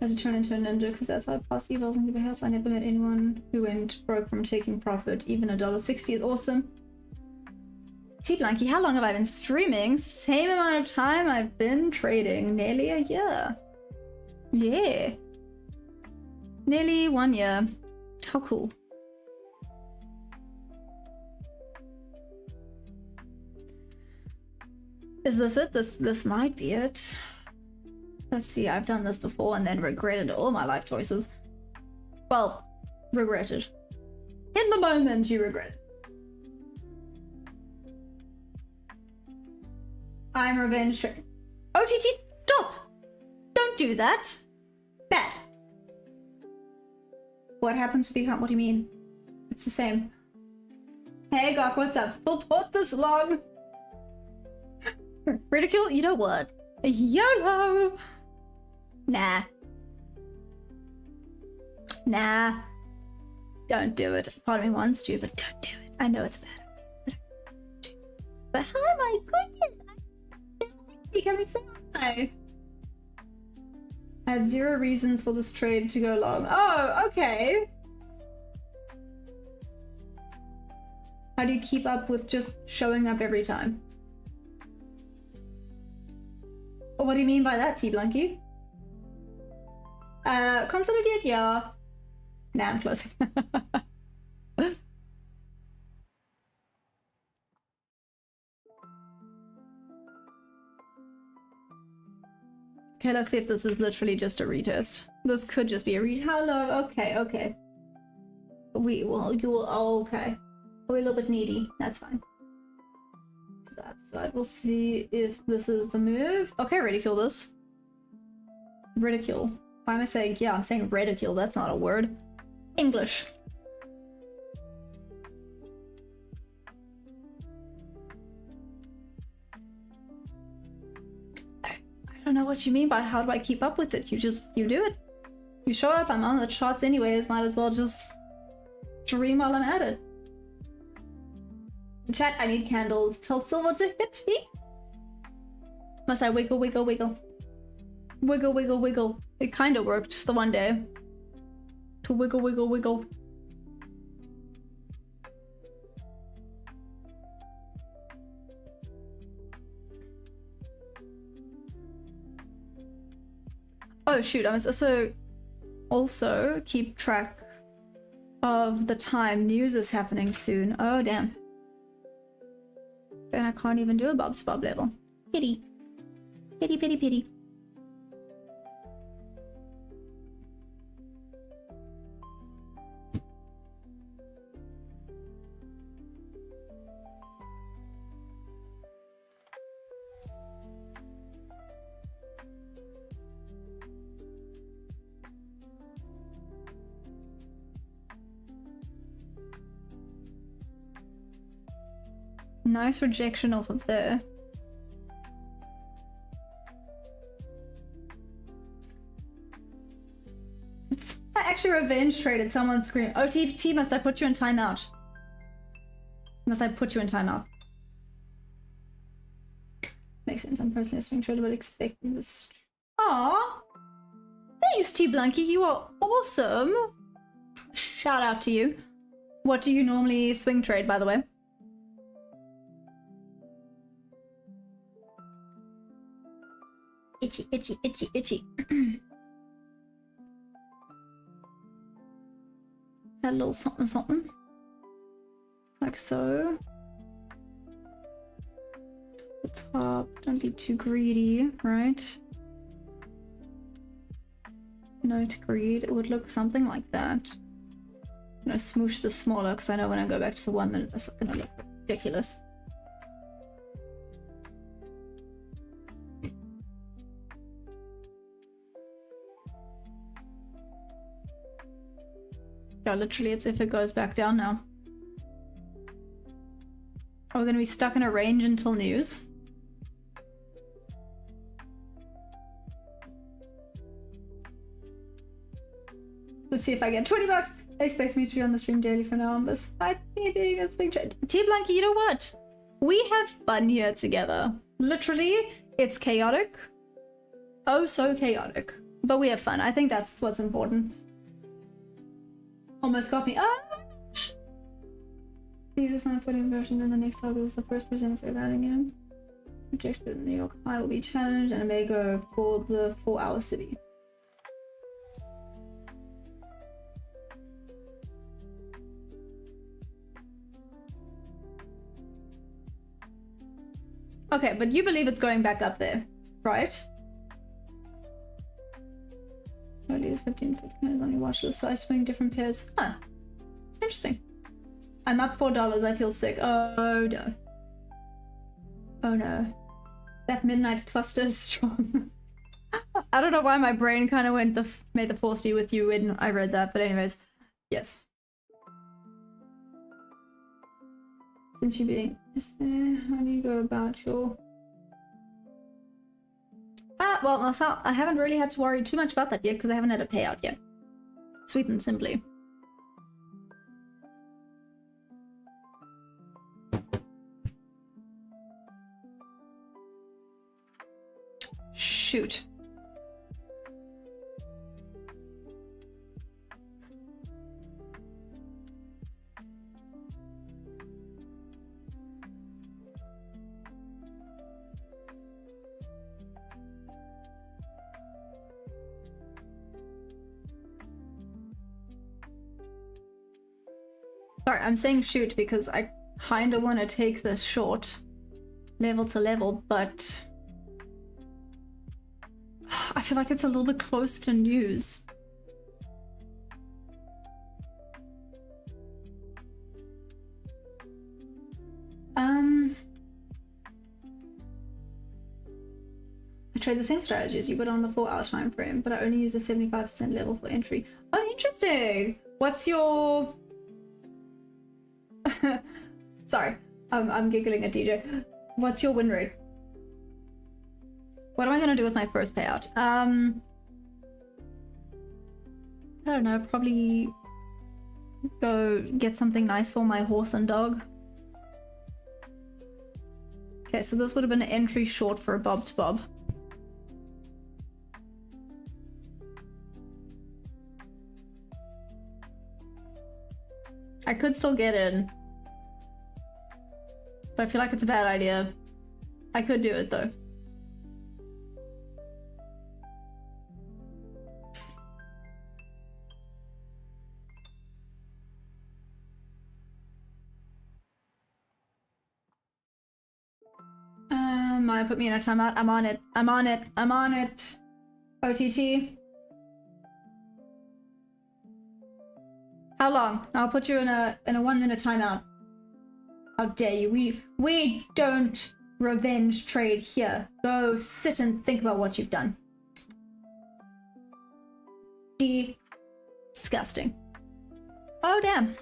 I had to turn into a ninja because that's how I pass evils and give a house. I never met anyone who went broke from taking profit. Even $1.60 is awesome. T Blanky, how long have I been streaming? Same amount of time I've been trading. Nearly a year. Yeah. Nearly 1 year. How cool. Is this it? This might be it. Let's see, I've done this before and then regretted all my life choices. Well, regretted. In the moment, you regret it. I'm revenge. OTT, stop! Don't do that! Bad. What happened to become? What do you mean? It's the same. Hey, Gok, what's up? Full port this long. Ridicule? You know what? YOLO! Nah. Nah. Don't do it. Part of me wants to, but don't do it. I know it's bad. But oh my goodness! I'm becoming so high. I have 0 reasons for this trade to go long. Oh, okay. How do you keep up with just showing up every time? What do you mean by that, T Blanky? Consolidate, yeah. Nah, I'm closing. Okay, let's see if this is literally just a retest. This could just be a read. Hello, okay, okay. We will, you will, oh, okay. We're a little bit needy, that's fine. To the upside, we'll see if this is the move. Okay, ridicule this. Ridicule. Why am I saying, yeah, I'm saying ridicule, that's not a word. English. I don't know what you mean by how do I keep up with it. You do it. You show up, I'm on the charts anyways, might as well just dream while I'm at it. Chat, I need candles. Tell Silver to hit me. Must I wiggle, wiggle, wiggle? Wiggle, wiggle, wiggle. It kind of worked the one day. To wiggle, wiggle, wiggle. Oh shoot, I must also keep track of the time news is happening soon. Oh damn. Then I can't even do a Bob's Bob level. Pity. Pity, pity, pity. Nice rejection off of there. I actually revenge traded someone scream. Oh, T, must I put you in timeout? Must I put you in timeout? Makes sense. I'm personally a swing trader, but expecting this. Aww. Thanks, T Blanky. You are awesome. Shout out to you. What do you normally swing trade, by the way? Itchy, itchy, itchy, itchy. Add a little something, something. Like so. The top. Don't be too greedy, right? Note greed, it would look something like that. I'm gonna smoosh this smaller because I know when I go back to the 1 minute that's gonna look ridiculous. Yeah, literally it's if it goes back down now. Are we gonna be stuck in a range until news? Let's see if I get 20 bucks. Expect me to be on the stream daily from now on. Besides me being a swing trade. T Blanky, you know what? We have fun here together. Literally, it's chaotic. Oh, so chaotic. But we have fun. I think that's what's important. Almost got me. Oh my gosh! Jesus, not putting version, then the next target is the first presenter for adding him. Projected in New York High will be challenged and it may go for the 4-hour city. Okay, but you believe it's going back up there, right? Only is 15 pairs on your watch list, so I swing different pairs. Huh. Interesting. I'm up $4, I feel sick. Oh no. Oh no. That midnight cluster is strong. I don't know why my brain kind of went may the force be with you when I read that, but anyways, yes. Since you being how do you go about your well, Marcel, I haven't really had to worry too much about that yet because I haven't had a payout yet. Sweet and simply. Shoot. Sorry, I'm saying shoot because I kind of want to take the short level to level, but I feel like it's a little bit close to news. I trade the same strategy as you, but on the 4-hour time frame, but I only use a 75% level for entry. Oh, interesting! What's your... Sorry, I'm giggling at DJ. What's your win rate? What am I gonna do with my first payout? I don't know, probably go get something nice for my horse and dog. Okay, so this would have been an entry short for a bob to bob. I could still get in, but I feel like it's a bad idea. I could do it though. Maya put me in a timeout. I'm on it. I'm on it. I'm on it. OTT. How long? I'll put you in a 1 minute timeout. How dare you? We don't revenge trade here. Go sit and think about what you've done. Disgusting. Oh damn.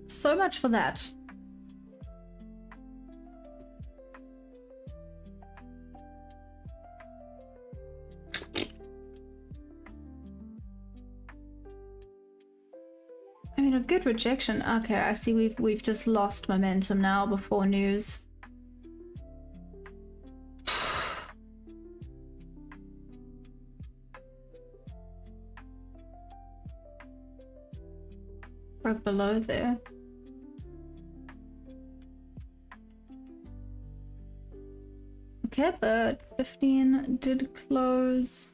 So much for that. I mean, a good rejection. Okay, I see we've just lost momentum now before news. Broke below there. Okay, but 15 did close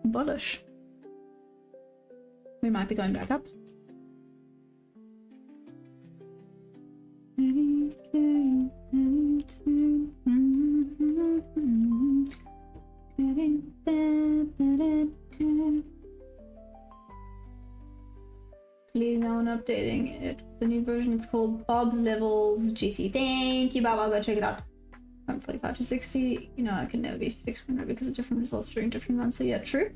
bullish. We might be going back up. Leading now and updating it. The new version is called Bob's Levels GC. Thank you, Bob. I'll go check it out. From 45 to 60. You know, I can never be fixed because of different results during different months. So yeah, true.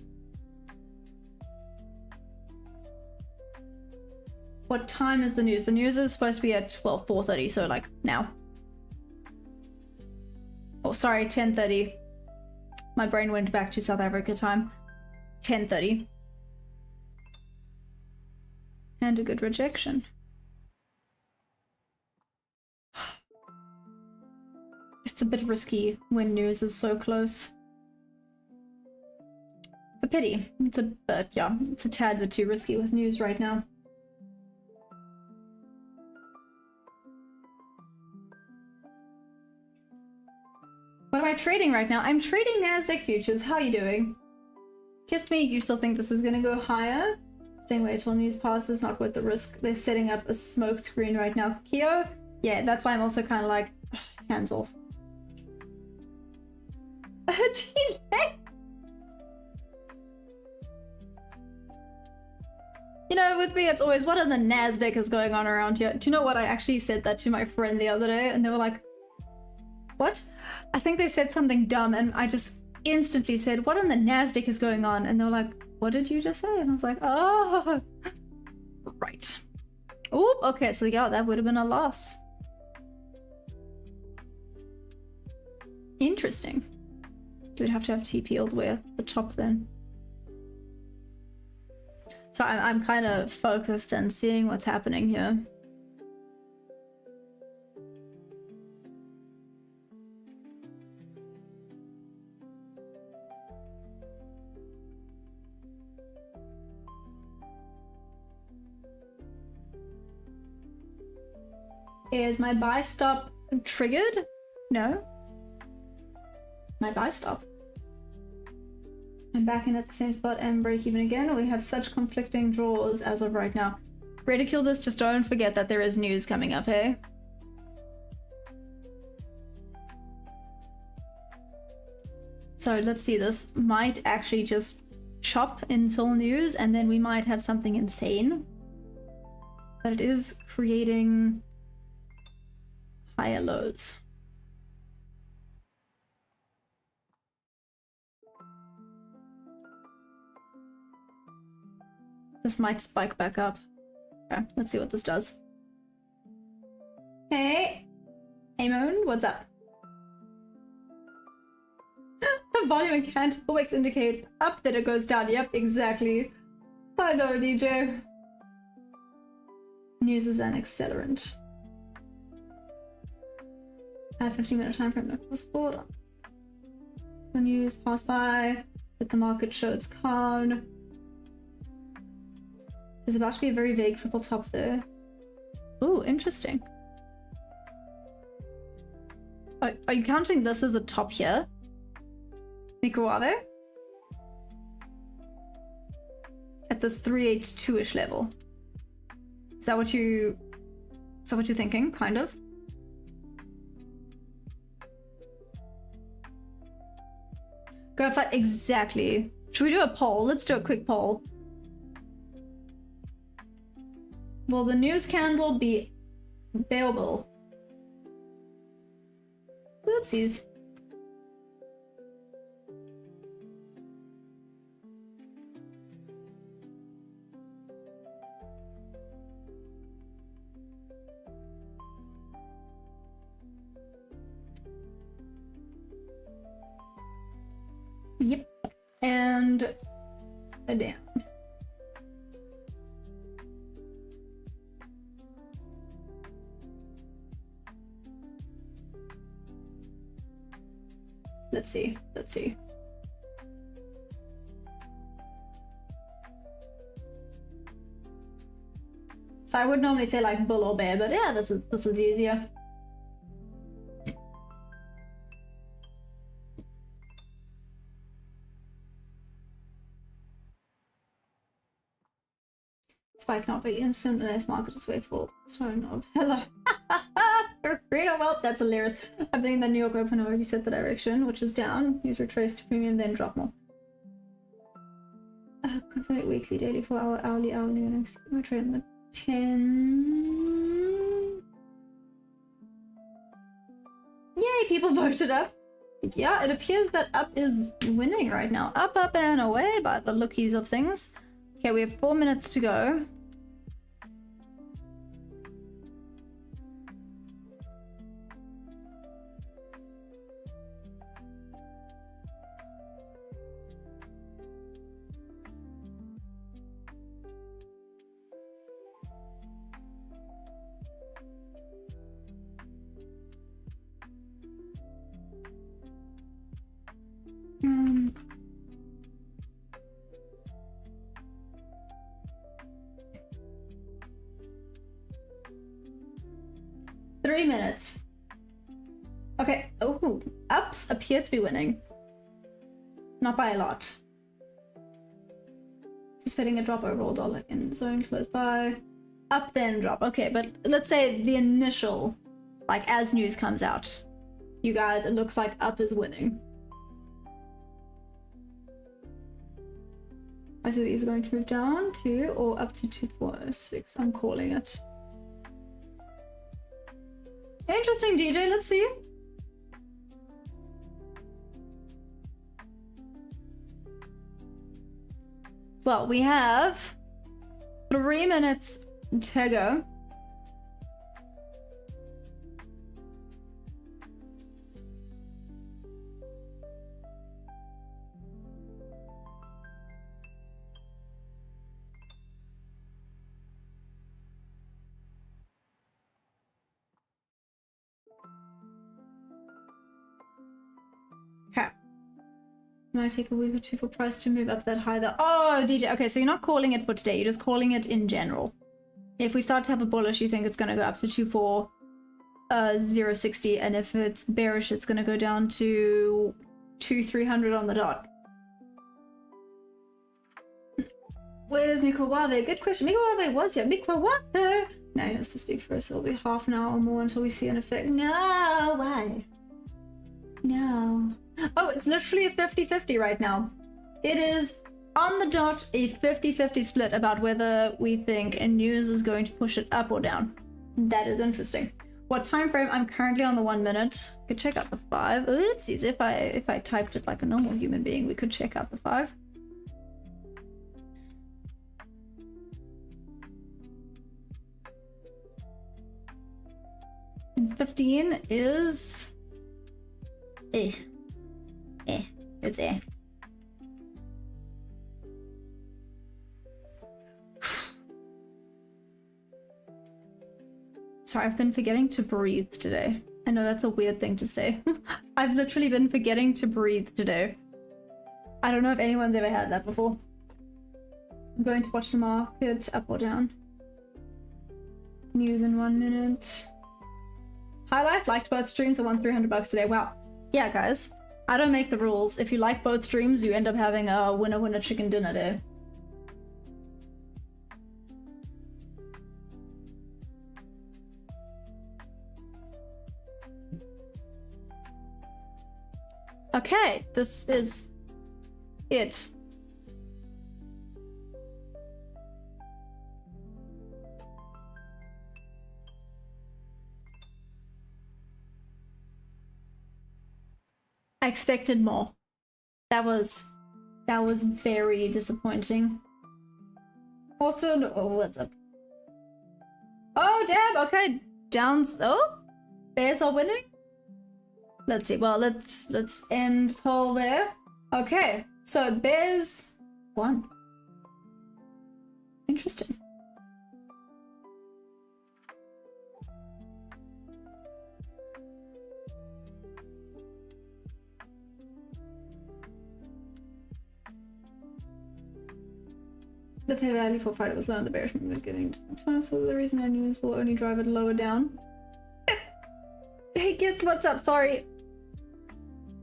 What time is the news? The news is supposed to be at 4:30, so like now. Oh, sorry, 10:30. My brain went back to South Africa time. 10:30. And a good rejection. It's a bit risky when news is so close. It's a pity. It's a bit, yeah, it's a tad bit too risky with news right now. What am I trading right now? I'm trading Nasdaq futures. How are you doing? Kissed me, you still think this is gonna go higher? Staying away till news passes, not worth the risk. They're setting up a smoke screen right now. Kyo? Yeah, that's why I'm also kind of like, hands off. TJ? You know, with me, it's always, what are the Nasdaq is going on around here? Do you know what? I actually said that to my friend the other day, and they were like, what? I think they said something dumb, and I just instantly said, what on the Nasdaq is going on? And they were like, what did you just say? And I was like, oh, right. Oh, okay, so yeah, that would have been a loss. Interesting. You would have to have TP all the way at the top then. So I'm kind of focused and seeing what's happening here. Is my buy stop triggered? No. My buy stop. I'm back in at the same spot and break even again. We have such conflicting draws as of right now. Ridicule this, just don't forget that there is news coming up, hey? So let's see, this might actually just chop until news and then we might have something insane. But it is creating higher lows. This might spike back up. Okay, let's see what this does. Hey, Amon, what's up? Volume and candle wicks indicate up, then it goes down. Yep, exactly. I know, DJ. News is an accelerant. 15-minute time frame, no support. The news passed by. Let the market show its card. There's about to be a very vague triple top there. Ooh, interesting. Are you counting this as a top here? Microwave? At this 382-ish level. Is that what you're thinking, kind of? Go fight exactly. Should we do a poll? Let's do a quick poll. Will the news candle be bearable? Whoopsies. Yep. And a down. Let's see. Let's see. So I would normally say like bull or bear, but yeah, this is easier. Spike not be instant unless market just waits for its phone of hello. Read well, that's hilarious. I'm thinking that New York Open already set the direction, which is down. Use retrace to premium, then drop more. Consummate weekly, daily, 4 hour, hourly, next. My trade on the 10. Yay, people voted up. Yeah, it appears that up is winning right now. Up, up, and away by the lookies of things. Okay, we have 4 minutes to go. Three minutes. Okay. Oh, ups appear to be winning. Not by a lot. Just fitting a drop overall dollar in zone close by. Up then drop. Okay, but let's say the initial, like as news comes out, you guys, it looks like up is winning. I see these are going to move down to or up to 2406. I'm calling it. Interesting, DJ. Let's see. Well, we have 3 minutes to go. Okay. Might take a week or two for price to move up that high though. Oh, DJ. Okay, so you're not calling it for today. You're just calling it in general. If we start to have a bullish, you think it's going to go up to 24060, and if it's bearish, it's going to go down to 2300 on the dot. Where's Mikawave? Good question. Mikawave was here. Mikawave! Now he has to speak first. It'll be half an hour or more until we see an effect. No, why? No. Oh, it's literally a 50-50 right now. It is on the dot a 50-50 split about whether we think a news is going to push it up or down. That is interesting. What time frame? I'm currently on the 1 minute. Could check out the 5. Oopsies, if I typed it like a normal human being, we could check out the 5. And 15 is it's Sorry, I've been forgetting to breathe today. I know that's a weird thing to say. I've literally been forgetting to breathe today. I don't know if anyone's ever had that before. I'm going to watch the market up or down. News in 1 minute. Hi Life, liked both streams. I won $300 today. Wow. Yeah, guys. I don't make the rules. If you like both streams, you end up having a winner chicken dinner day. Okay, this is it. I expected more. That was very disappointing. Also, oh, what's up? Oh, damn. Okay, downs. Oh, bears are winning. Let's see. Well, let's end poll there. Okay, so bears won. Interesting. The fair value for Friday was low and the bearish movement was getting close, so the reason I knew will only drive it lower down. Hey Gift, what's up? Sorry.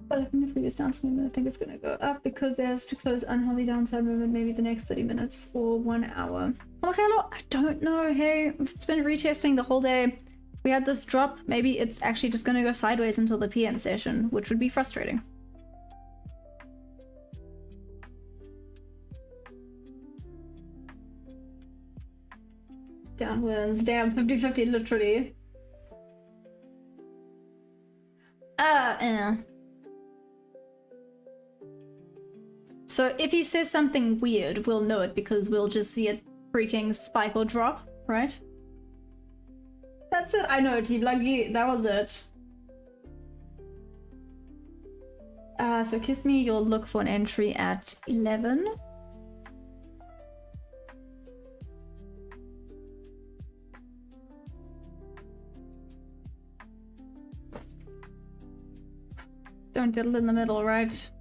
But in the previous downside movement, I think it's gonna go up because there's to close unhealthy downside movement maybe the next 30 minutes or 1 hour. Oh, hello. I don't know. Hey, it's been retesting the whole day. we had this drop, maybe it's actually just gonna go sideways until the PM session, which would be frustrating. Downwards, damn, 50-50 literally. So if he says something weird, we'll know it because we'll just see it freaking spike or drop, right? That's it. I know, Team Lucky. That was it. So Kiss Me, you'll look for an entry at 11. Don't diddle in the middle, right?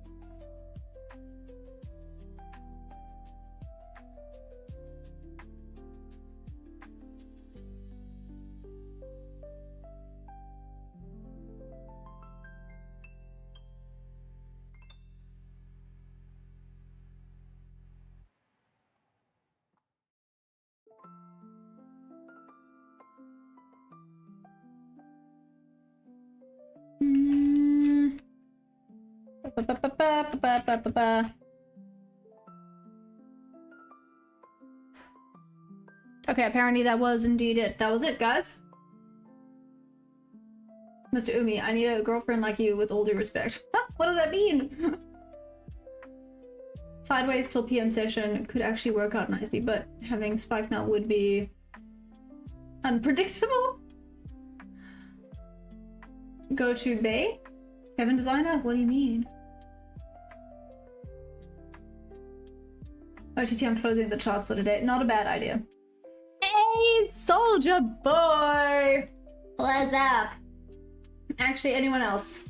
Okay, apparently that was indeed it. That was it, guys. Mr. Umi, I need a girlfriend like you with all due respect. What does that mean? Sideways till PM session could actually work out nicely, but having spike now would be unpredictable. Go to Bay? Kevin Designer? What do you mean? OTT, I'm closing the charts for today. Not a bad idea. Hey, Soldier Boy! What's up? Actually, anyone else?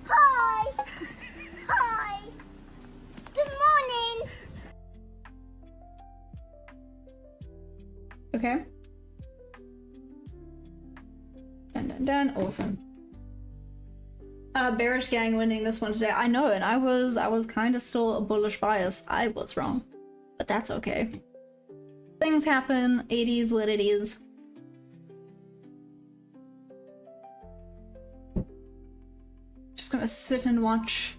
Hi. Hi. Good morning. Okay. Done. Awesome. Bearish gang winning this one today. I know, and I was kind of still a bullish bias. I was wrong, but that's okay. Things happen. It is what it is. Just gonna sit and watch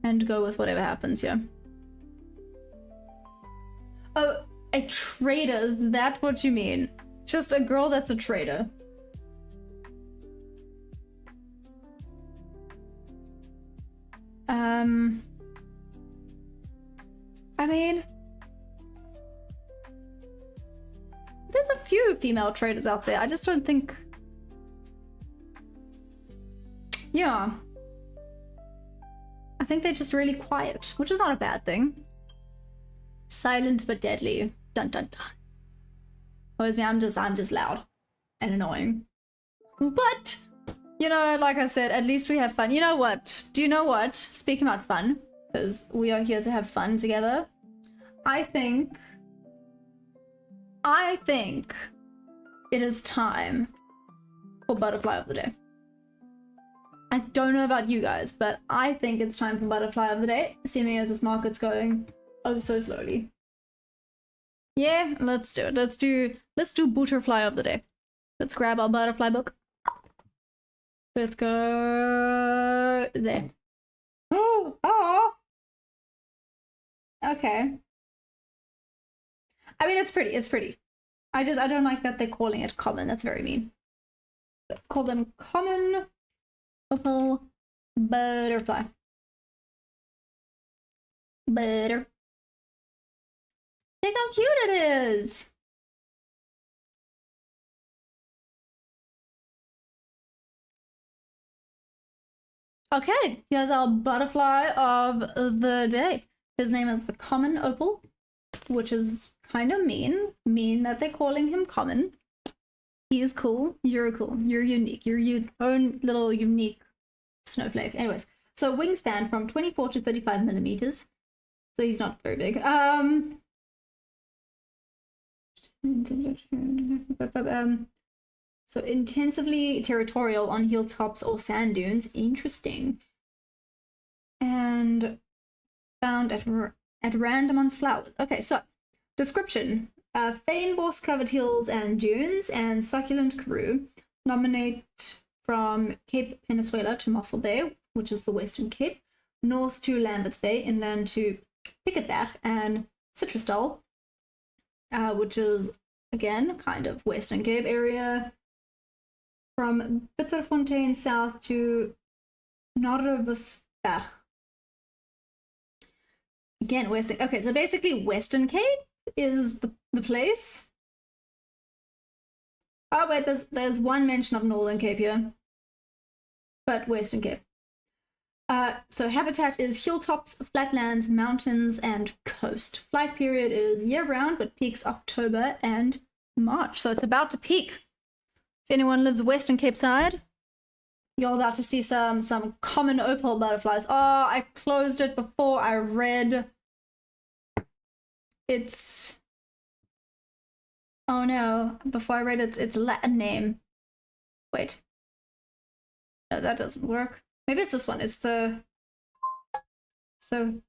and go with whatever happens here. Oh, a trader? Is that what you mean? Just a girl that's a trader. I mean, there's a few female traders out there. I just don't think... Yeah. I think they're just really quiet, which is not a bad thing. Silent but deadly. Dun dun dun. Whereas me, I'm just loud and annoying. But, you know, like I said, at least we have fun. You know what? Do you know what? Speaking about fun, because we are here to have fun together, I think it is time for Butterfly of the Day. I don't know about you guys, but I think it's time for Butterfly of the Day, seeming as this market's going oh so slowly. Yeah, let's do it. Let's do Butterfly of the Day. Let's grab our butterfly book. Let's go there. Oh. Okay. I mean, it's pretty. It's pretty. I don't like that they're calling it common. That's very mean. Let's call them common opal butterfly. Butter. Look how cute it is. Okay, here's our butterfly of the day. His name is the common opal, which is kind of mean that they're calling him common. He is cool. You're cool. You're unique. You're your own little unique snowflake. Anyways, so wingspan from 24 to 35 millimeters. So he's not very big. So intensively territorial on hilltops or sand dunes. Interesting. And found at random on flowers. Okay, so description. Feinbos covered hills and dunes and succulent Karoo dominate from Cape Peninsuela to Mossel Bay, which is the Western Cape, north to Lambert's Bay, inland to Piketberg and Citrusdal, which is, again, kind of Western Cape area, from Bitterfontein south to Norrevesberg. Again, Western. Okay, so basically Western Cape is the place. Oh wait, there's one mention of Northern Cape here, but Western Cape. So habitat is hilltops, flatlands, mountains, and coast. Flight period is year-round, but peaks October and March. So it's about to peak. If anyone lives Western Cape side, you're about to see some common opal butterflies. Oh, I closed it before I read. It's... Oh no, before I read its Latin name. Wait. No, that doesn't work. Maybe it's this one. It's the... So...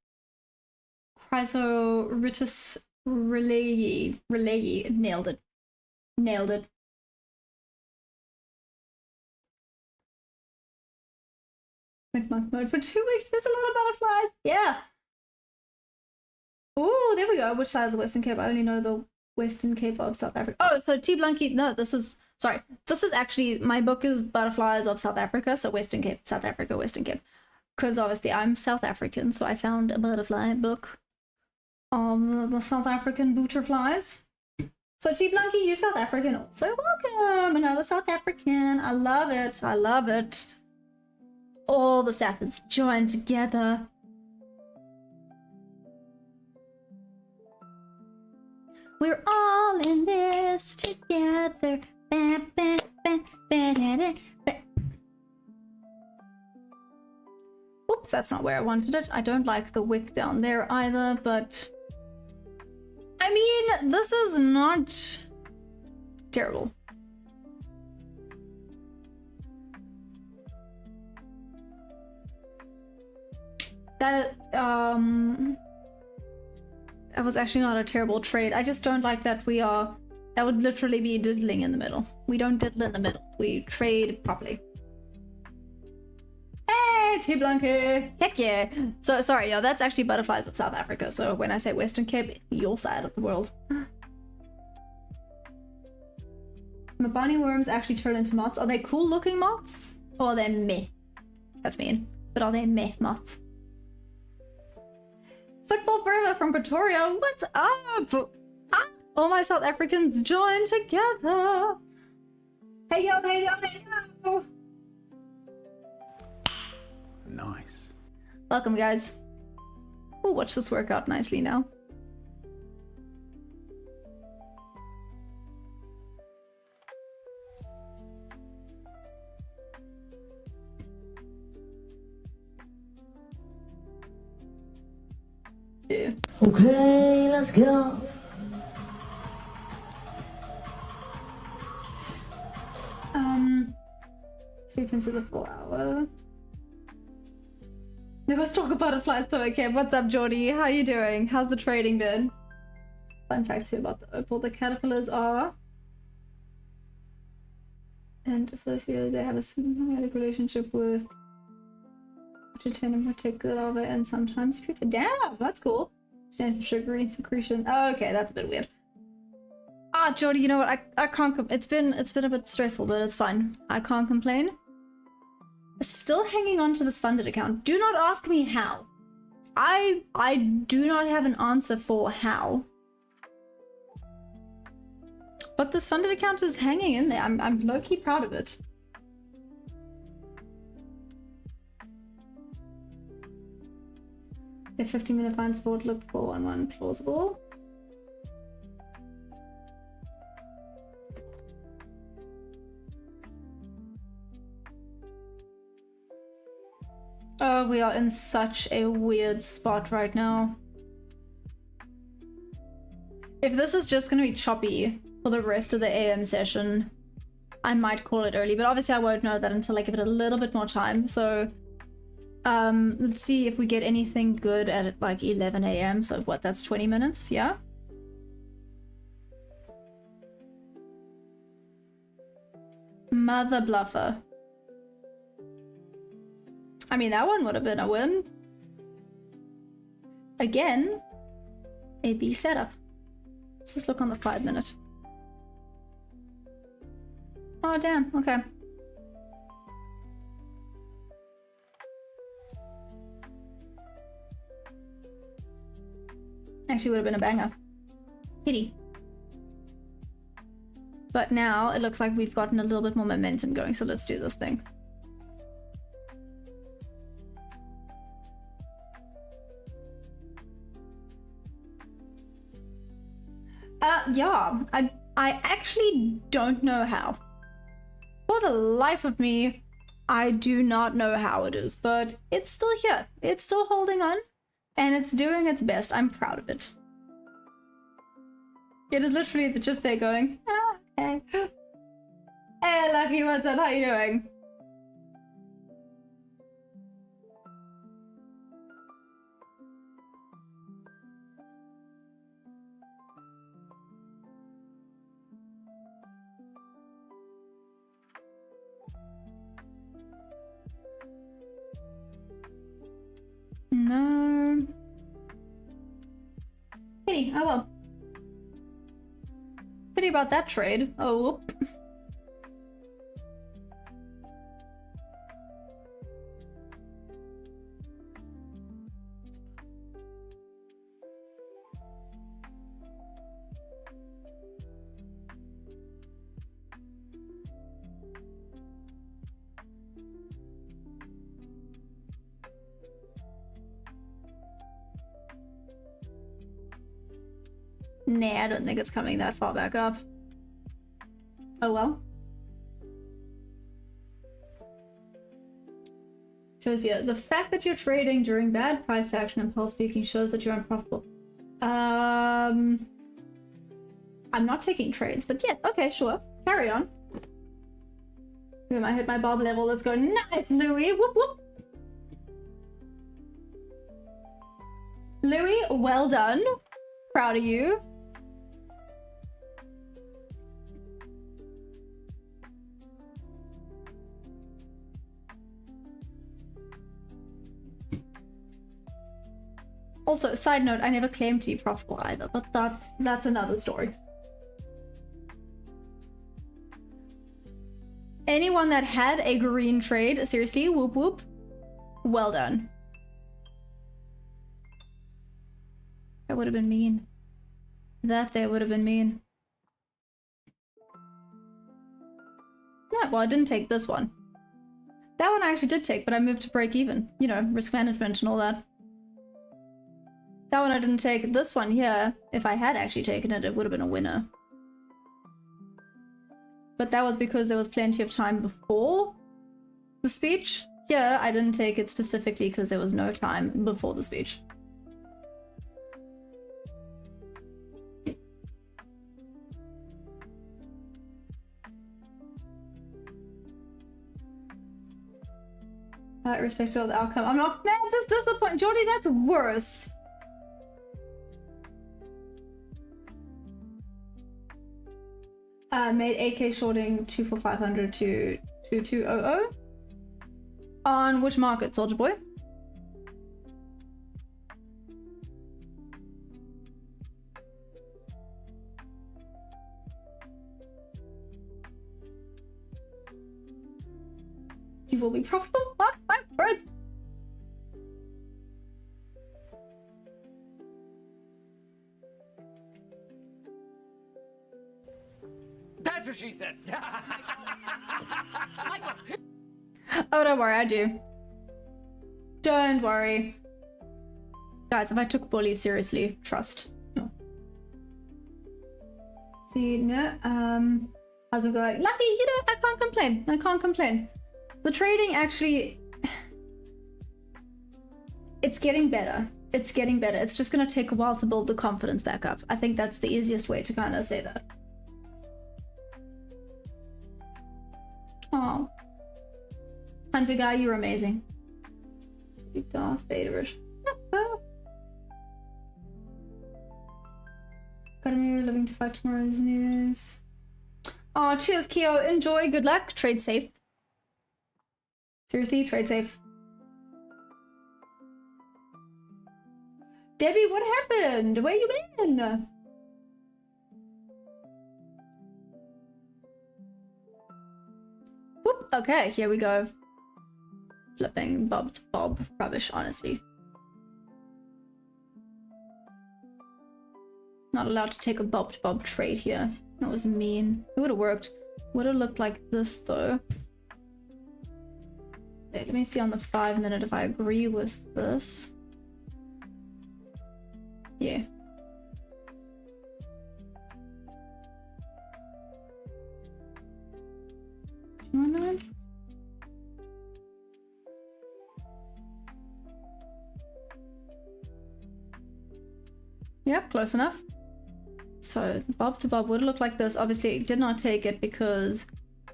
Chrysoritus relayi. Relayi. Nailed it. Nailed it. Mid-month mode for 2 weeks. There's a lot of butterflies. Yeah. Oh, there we go. Which side of the Western Cape? I only know the Western Cape of South Africa. Oh, so T. Blanky. No, this is... Sorry. This is actually... My book is Butterflies of South Africa. So Western Cape, South Africa, Western Cape. Because obviously I'm South African. So I found a butterfly book of the South African butterflies. So T. Blanky, you're South African also. Welcome. Another South African. I love it. I love it. All the sapphirs joined together. We're all in this together. Ba, ba, ba, ba, da, da, ba. Oops, that's not where I wanted it. I don't like the wick down there either, but... I mean, this is not terrible. That was actually not a terrible trade. I just don't like that we are... That would literally be diddling in the middle. We don't diddle in the middle. We trade properly. Hey, T. Blanky! Heck yeah! So, sorry, yo, that's actually Butterflies of South Africa. So when I say Western Cape, your side of the world. Mabani worms actually turn into moths. Are they cool looking moths? Or are they meh? That's mean. But are they meh moths? Football Forever from Pretoria, what's up? Ah, all my South Africans join together. Hey yo, hey yo, hey yo. Nice. Welcome, guys. We'll watch this work out nicely now. Yeah. Okay, let's go. Sweep into the 4 hour. Never talk about butterflies though. Okay, what's up, Geordie? How you doing? How's the trading been? Fun fact too about the opal: the caterpillars are and associated. They have a symbiotic relationship with to tend to protect the larvae and sometimes pupa. Damn, that's cool. Sugary secretion. Oh, okay, that's a bit weird. Ah, Jody, you know what? I can't. It's been a bit stressful, but it's fine. I can't complain. Still hanging on to this funded account. Do not ask me how. I do not have an answer for how. But this funded account is hanging in there. I'm low-key proud of it. If 15-minute fine support, look for 1-1 plausible. Oh, we are in such a weird spot right now. If this is just gonna be choppy for the rest of the AM session, I might call it early, but obviously I won't know that until I give it a little bit more time. So let's see if we get anything good at like 11 AM. So what, that's 20 minutes, yeah? Mother bluffer. I mean, that one would have been a win. Again, a B setup. Let's just look on the 5 minute. Oh, damn. Okay. Actually would have been a banger. Pity. But now it looks like we've gotten a little bit more momentum going, so let's do this thing. Yeah, I actually don't know how. For the life of me, I do not know how it is, but it's still here. It's still holding on, and it's doing its best. I'm proud of it. It is literally just there going, ah, okay. Hey, Lucky, what's up? How you doing? No. Pity. Oh well. Pity about that trade. Oh, whoop. Nah, I don't think it's coming that far back up. Oh well. Shows you the fact that you're trading during bad price action and pulse speaking shows that you're unprofitable. I'm not taking trades, but yes, okay, sure. Carry on. We might hit my bob level. Let's go. Nice, Louis. Whoop whoop. Louis, well done. Proud of you. Also, side note, I never claimed to be profitable either, but that's another story. Anyone that had a green trade, seriously, whoop whoop, well done. That would have been mean. That there would have been mean. Yeah, well, I didn't take this one. That one I actually did take, but I moved to break even. You know, risk management and all that. That one I didn't take. This one here, if I had actually taken it, it would have been a winner. But that was because there was plenty of time before the speech. Here, I didn't take it specifically because there was no time before the speech. Irrespective of the outcome. I'm not, man, just disappointed. Jordy, that's worse. Made 8k shorting 24500 to 2200. On which market, Soldier Boy? You will be profitable? What? My words! That's what she said. Oh, don't worry, I do. Don't worry. Guys, if I took bully seriously, trust. No. See, no, how's it going? Lucky, you know, I can't complain. I can't complain. The trading actually... It's getting better. It's getting better. It's just gonna take a while to build the confidence back up. I think that's the easiest way to kind of say that. Oh, Hunter guy, you're amazing. Big Darth Vader-ish. Got a mirror, living to fight tomorrow's news. Oh, cheers, Keo. Enjoy. Good luck. Trade safe. Seriously, trade safe. Debbie, what happened? Where you been? Whoop. Okay, here we go. Flipping bob to bob. Rubbish, honestly. Not allowed to take a bob to bob trade here. That was mean. It would have worked. Would have looked like this though. Wait, let me see on the 5 minute if I agree with this. Yeah. Yep, close enough. So bob to bob would look like this. Obviously it did not take it because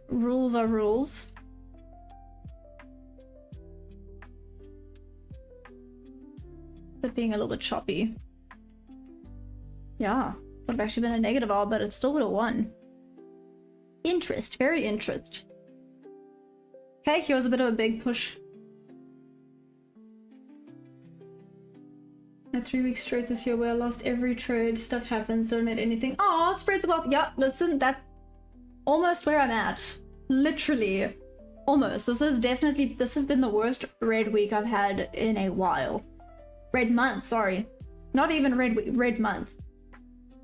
rules are rules. But being a little bit choppy. Yeah, would have actually been a negative R, but it still would have won. Interest, very interest. Okay, here was a bit of a big push. Had 3 weeks straight this year where I lost every trade. Stuff happens, don't admit anything. Oh, spread the wealth. Yeah, listen, that's almost where I'm at. Literally. Almost. This has been the worst red week I've had in a while. Red month, sorry. Not even red week, red month.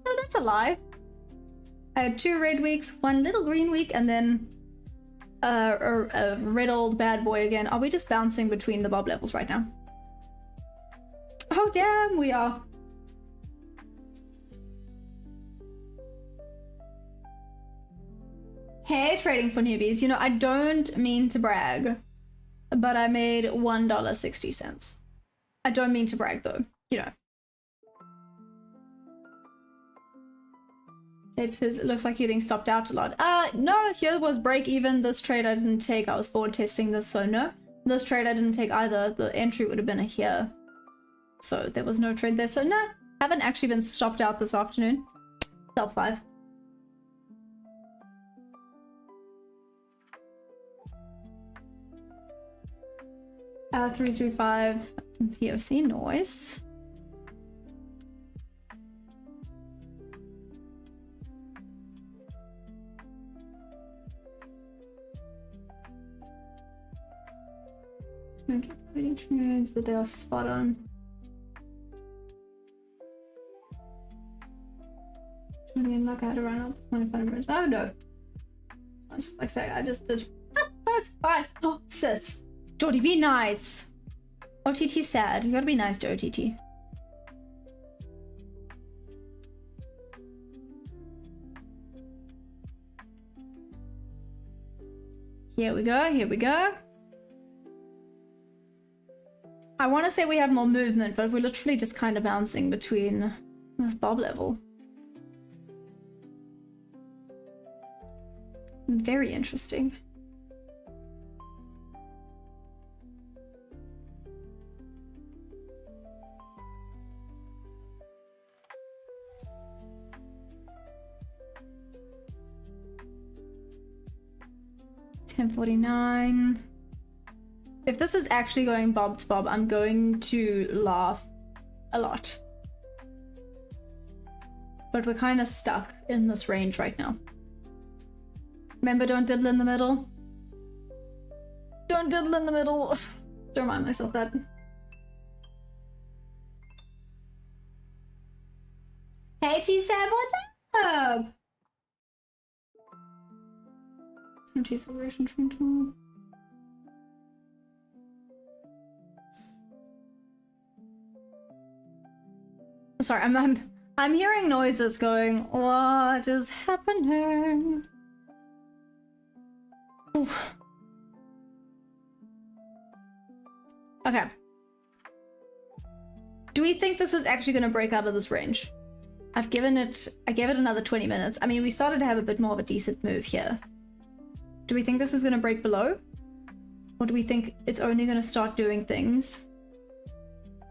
No, that's a lie. I had 2 red weeks, 1 little green week, and then a red old bad boy again. Are we just bouncing between the bob levels right now? Oh damn, we are. Hey, trading for newbies. You know, I don't mean to brag, but I made $1.60. I don't mean to brag though, you know. It looks like you're getting stopped out a lot. No, here was break even. This trade I didn't take. I was forward testing this, so no. This trade I didn't take either. The entry would have been a here. So there was no trade there. So no, haven't actually been stopped out this afternoon. Sell 5. Uh, 335 PFC noise. Okay, waiting trades, but they are spot on. 20 and luck, I had to run out this 25 minutes. Oh no. I was just like say, I just did. That's fine. Oh, sis. Jordy, be nice. OTT sad. You gotta be nice to OTT. Here we go, here we go. I want to say we have more movement, but we're literally just kind of bouncing between this bob level. Very interesting. $10.49. If this is actually going bob to bob, I'm going to laugh a lot. But we're kind of stuck in this range right now. Remember, don't diddle in the middle. Don't diddle in the middle. Don't remind myself that. Hey, G7, what's up? Celebration tomorrow. Sorry, I'm hearing noises going, what is happening? Oof. Okay. Do we think this is actually going to break out of this range? I gave it another 20 minutes. I mean, we started to have a bit more of a decent move here. Do we think this is going to break below? Or do we think it's only going to start doing things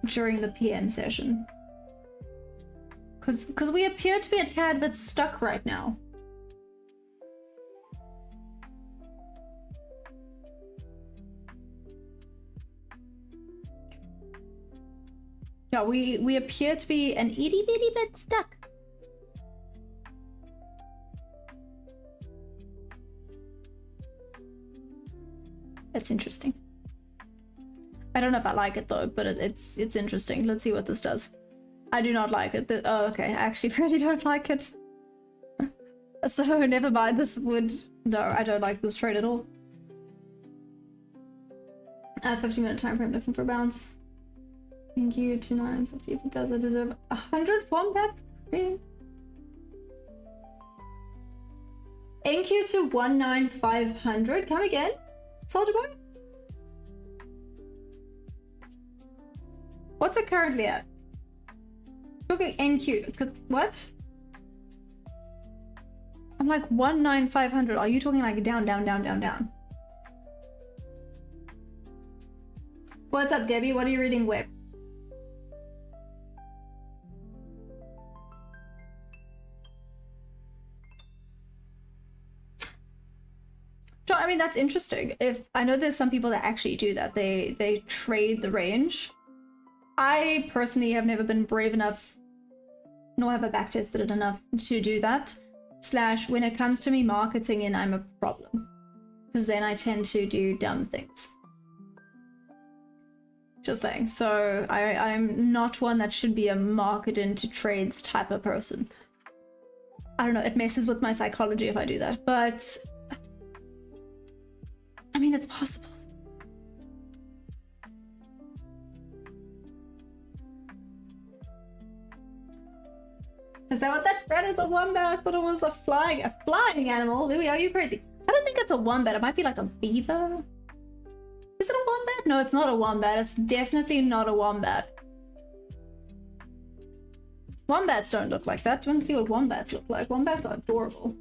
during the PM session? Because we appear to be a tad bit stuck right now. Yeah, we appear to be an itty bitty bit stuck. That's interesting. I don't know if I like it though, but it's interesting. Let's see what this does. I do not like it. Oh, okay. I actually really don't like it. So never mind. This would... No, I don't like this trade at all. 50-minute time frame looking for bounce. Thank you to 950. If it does, I deserve 100 wombats. Thank you to 19500. Come again, Soldier Boy. What's it currently at? Talking NQ, because what? I'm like 19500. Are you talking like down, down, down, down, down? What's up, Debbie? What are you reading web? I mean, that's interesting. If I know there's some people that actually do that. They trade the range. I personally have never been brave enough, nor have I backtested it enough to do that. Slash, when it comes to me marketing in, I'm a problem. Because then I tend to do dumb things. Just saying. So I'm not one that should be a market into trades type of person. I don't know, it messes with my psychology if I do that. But I mean, it's possible. Is that what that red is? A wombat? I thought it was a flying animal. Louis, are you crazy? I don't think it's a wombat. It might be like a beaver. Is it a wombat? No, it's not a wombat. It's definitely not a wombat. Wombats don't look like that. Do you want to see what wombats look like? Wombats are adorable.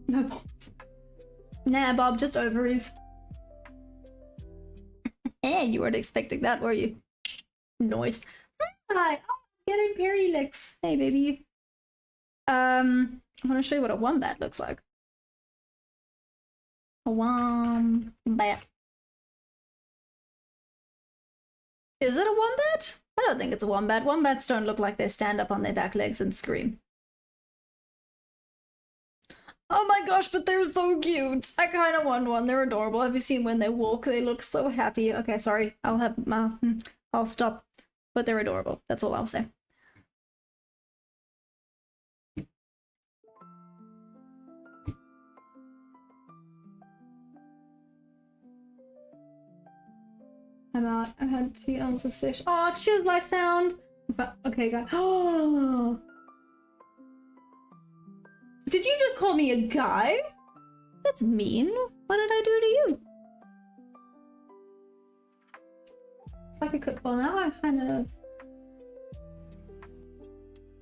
No balls. Nah, Bob, just ovaries. Eh, you weren't expecting that, were you? Nice. Hi. Oh, getting Perry licks. Hey, baby. I'm gonna show you what a wombat looks like. A wombat. Is it a wombat? I don't think it's a wombat. Wombats don't look like they stand up on their back legs and scream. Oh my gosh, but they're so cute. I kind of want one. They're adorable. Have you seen when they walk? They look so happy. Okay, sorry. I'll stop. But they're adorable. That's all I'll say. I'm out. I had to else a fish. Oh, choose life sound. Okay, God. Oh. Did you just call me a guy? That's mean. What did I do to you? It's like I could. Well, now I'm kind of.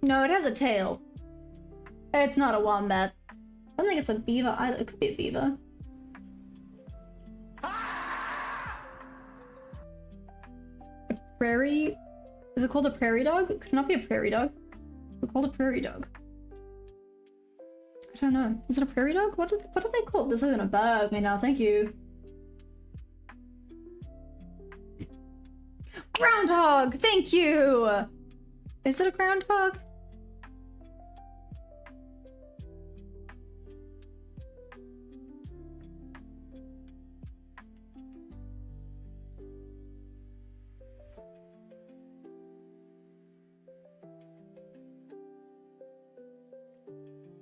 No, it has a tail. It's not a wombat. I don't think it's a beaver either. It could be a beaver. A prairie? Is it called a prairie dog? It could not be a prairie dog. It's called a prairie dog. I don't know. Is it a prairie dog? What are they called? This isn't a bug me now, thank you. Groundhog! Thank you! Is it a groundhog?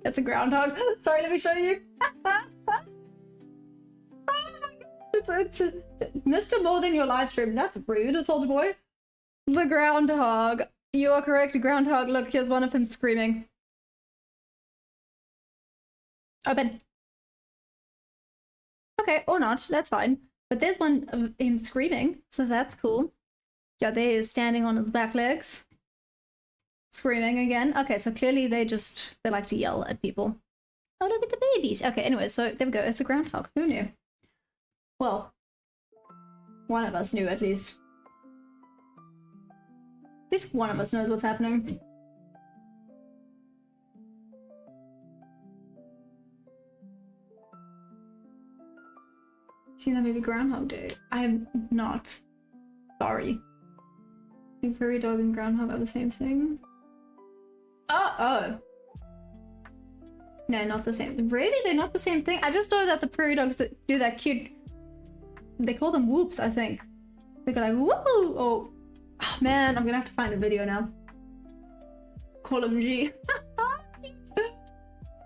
It's a groundhog. Sorry, let me show you. Oh my God. It's Mr. More Than Your live stream. That's rude, Soldier Boy. The groundhog. You are correct, groundhog. Look, here's one of him screaming. Open. Okay, or not. That's fine. But there's one of him screaming, so that's cool. Yeah, there he is standing on his back legs. Screaming again. Okay, so clearly they like to yell at people. Oh, look at the babies. Okay, anyway, so there we go. It's a groundhog. Who knew? Well, one of us knew at least. At least one of us knows what's happening. Seen that movie Groundhog Day? I am not. Sorry. think prairie dog and groundhog are the same thing. Oh. No, not the same. Really? They're not the same thing? I just know that the prairie dogs that do that cute... They call them whoops, I think. They go like, woo! Oh, man, I'm gonna have to find a video now. Call them G.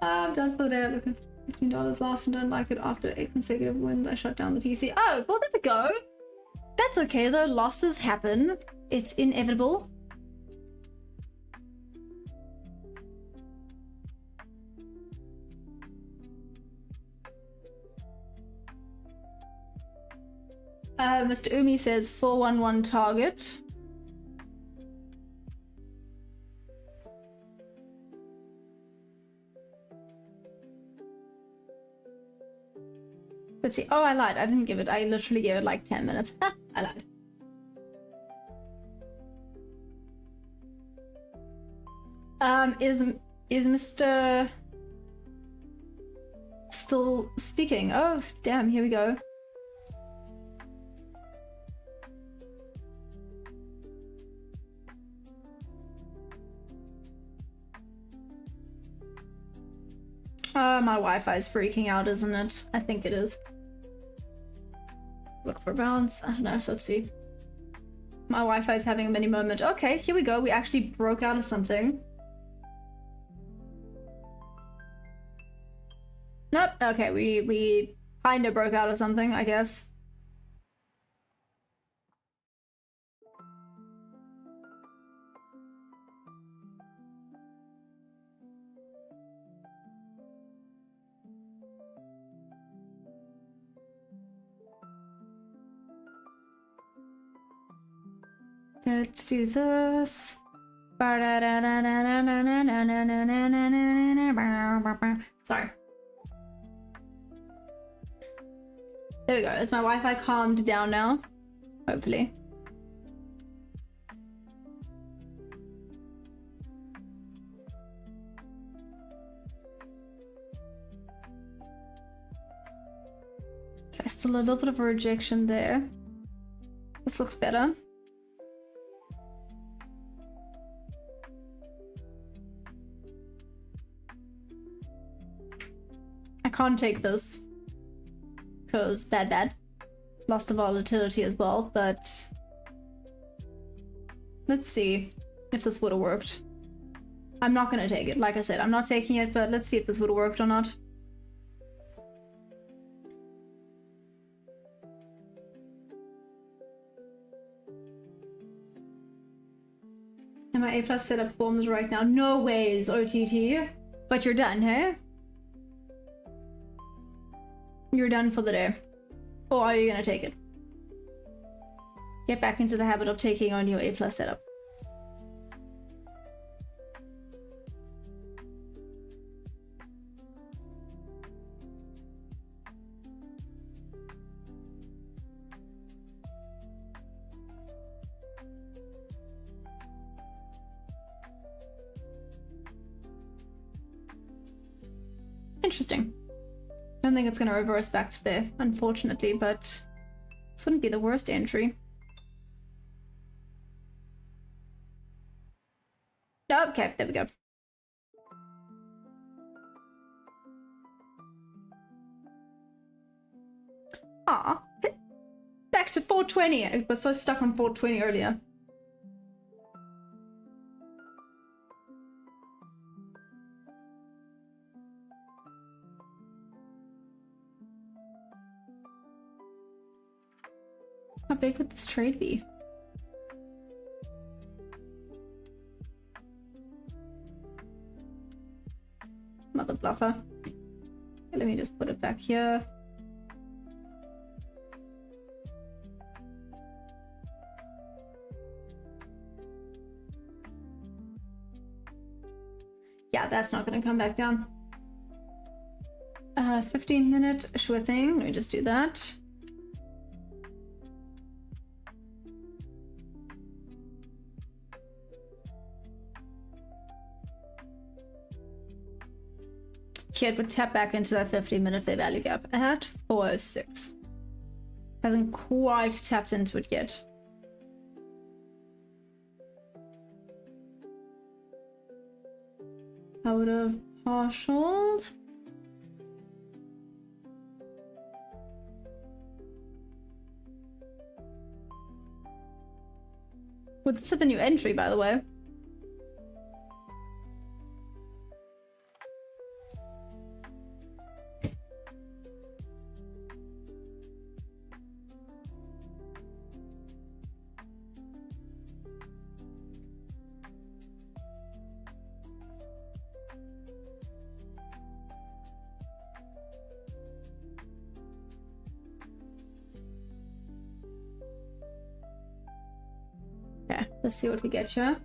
I'm done for the day. I'm looking for $15 lost and don't like it. After 8 consecutive wins, I shut down the PC. Oh, well, there we go. That's okay, though. Losses happen. It's inevitable. Mr. Umi says 411 target. Let's see. Oh, I lied. I didn't give it. I literally gave it like 10 minutes. I lied. Is Mr. still speaking? Oh, damn. Here we go. Oh, my Wi-Fi is freaking out, isn't it? I think it is. Look for bounce. I don't know. Let's see. My Wi-Fi is having a mini moment. Okay, here we go. We actually broke out of something. Nope. Okay, we kind of broke out of something, I guess. Let's do this. Sorry. There we go. Is my Wi-Fi calmed down now? Hopefully. Okay, still a little bit of a rejection there. This looks better. I can't take this because bad. Lost the volatility as well, but let's see if this would have worked. I'm not gonna take it. Like I said, I'm not taking it, but let's see if this would have worked or not. Am I A+ setup forms right now? No ways, OTT. But you're done, hey? You're done for the day. Or are you gonna take it? Get back into the habit of taking on your A+ setup. Interesting. I don't think it's going to reverse back to there, unfortunately, but this wouldn't be the worst entry. Okay, there we go. Ah, back to 420. I was so stuck on 420 earlier. How big would this trade be? Mother bluffer. Okay, let me just put it back here. Yeah, that's not going to come back down. 15-minute, sure thing. Let me just do that. Okay, it would tap back into that 15-minute fair value gap at 406. Hasn't quite tapped into it yet. I would have partialed. Well, this is a new entry, by the way. Okay, let's see what we get here.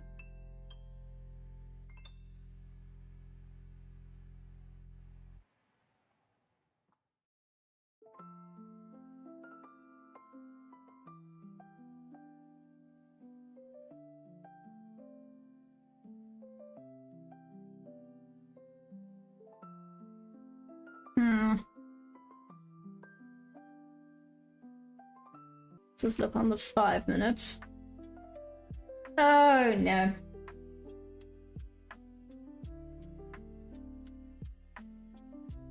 Let's just look on the 5 minute. Oh no.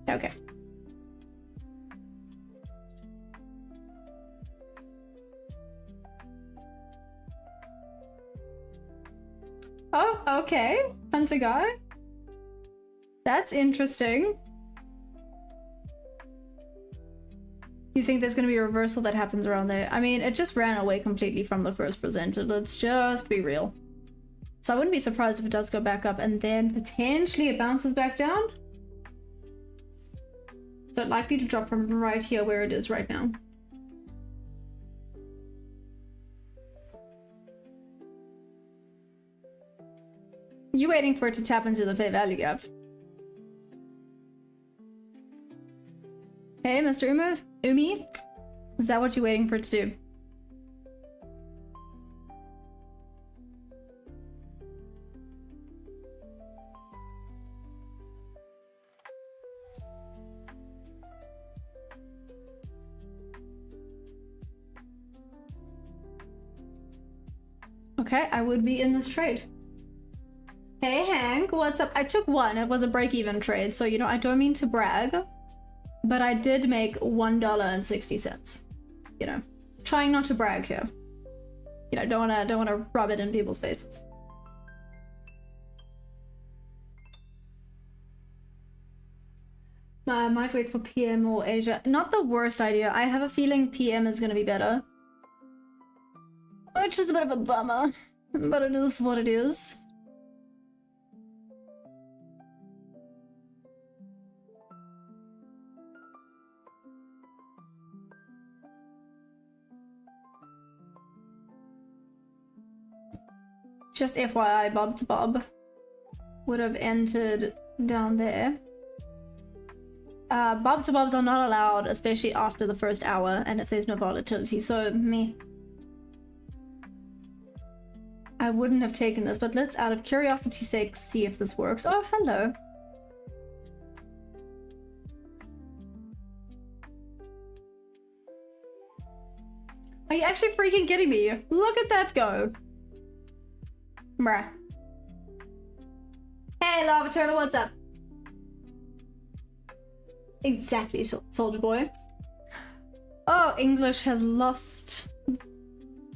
Okay. Oh, okay. Hunter guy. That's interesting. You think there's going to be a reversal that happens around there? I mean, it just ran away completely from the first presented. Let's just be real. So I wouldn't be surprised if it does go back up and then potentially it bounces back down. So it's likely to drop from right here where it is right now. You waiting for it to tap into the fair value gap? Hey, Mr. Umi? Is that what you're waiting for it to do? Okay, I would be in this trade. Hey Hank, what's up? I took one. It was a break-even trade, so you know I don't mean to brag, but I did make $1.60. You know, trying not to brag here. You know, don't wanna rub it in people's faces. I might wait for PM or Asia. Not the worst idea. I have a feeling PM is gonna be better. Which is a bit of a bummer, but it is what it is. Just FYI, Bob to Bob would have entered down there. Bob to Bobs are not allowed, especially after the first hour, and if there's no volatility, so me. I wouldn't have taken this, but let's, out of curiosity's sake, see if this works. Oh, hello. Are you actually freaking kidding me? Look at that go. Bruh. Hey, Lava Turtle, what's up? Exactly, Soldier Boy. Oh, English has lost.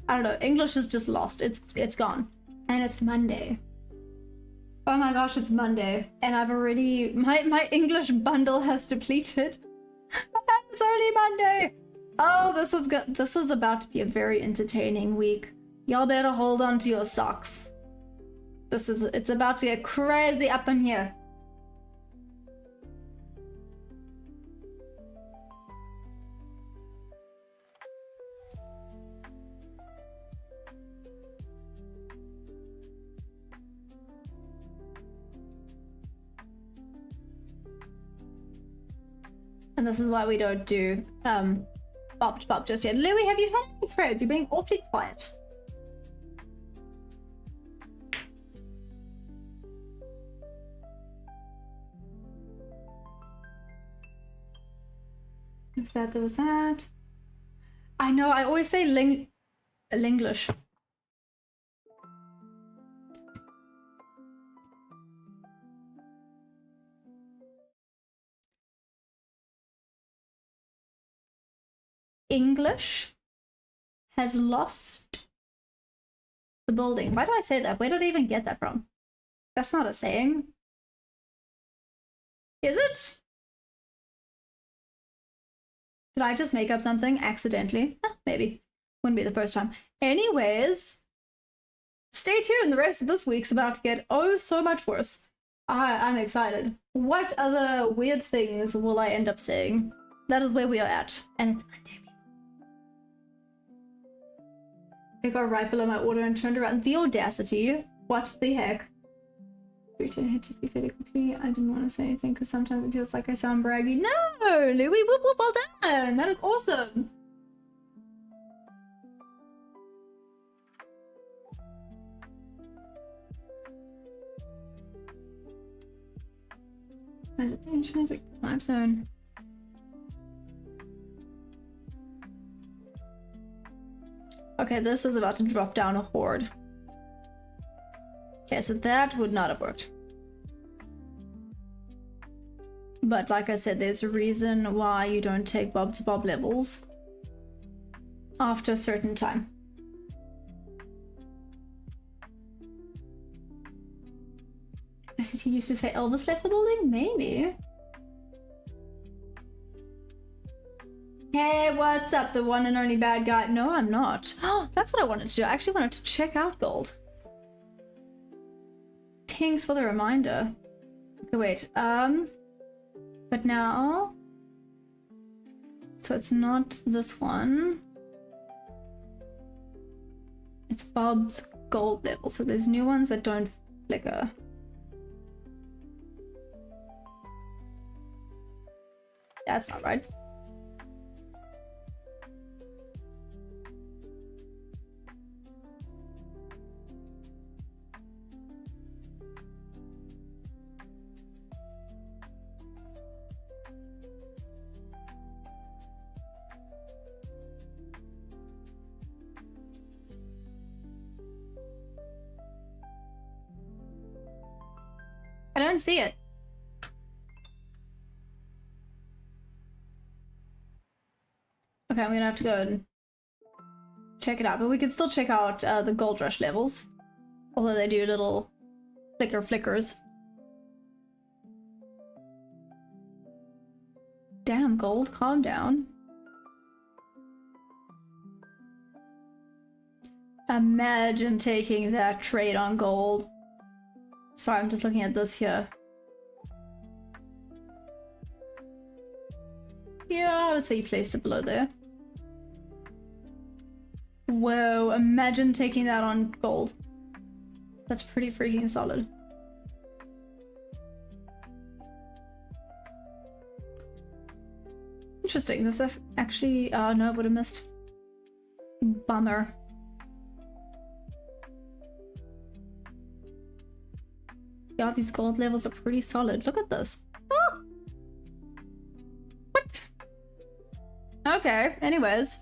I don't know, English is just lost. It's gone. And it's Monday. Oh my gosh, it's Monday. And I've already... My English bundle has depleted. And it's only Monday! Oh, this is about to be a very entertaining week. Y'all better hold on to your socks. It's about to get crazy up in here. And this is why we don't do bop to bop just yet. Louis, have you had any trades? You're being awfully quiet. There was that. I know, I always say Linglish. English has lost the building. Why do I say that? Where did I even get that from? That's not a saying. Is it? Did I just make up something accidentally? Maybe. Wouldn't be the first time. Anyways, stay tuned. The rest of this week's about to get oh so much worse. I'm excited. What other weird things will I end up saying? That is where we are at. And it's Monday. It got right below my order and turned around. The audacity. What the heck? Return hit to be fairly quickly. I didn't want to say anything because sometimes it feels like I sound braggy. No! Louis, whoop whoop, well done! That is awesome! Is it intrinsic time zone? Okay, this is about to drop down a horde. Okay, so that would not have worked. But like I said, there's a reason why you don't take bob to bob levels after a certain time. ICT used to say Elvis left the building? Maybe. Hey, what's up? The one and only bad guy. No, I'm not. Oh, that's what I wanted to do. I actually wanted to check out gold. Thanks for the reminder. Okay, wait. But now... So it's not this one. It's Bob's gold level. So there's new ones that don't flicker. That's not right. I don't see it. Okay, I'm gonna have to go and check it out, but we can still check out the Gold Rush levels, although they do little flickers. Damn, gold, calm down. Imagine taking that trade on gold. Sorry, I'm just looking at this here. Yeah, let's say you placed it below there. Whoa, imagine taking that on gold. That's pretty freaking solid. Interesting, this actually, no, I would have missed. Bummer. Yeah, these gold levels are pretty solid. Look at this. Oh! What? Okay, anyways.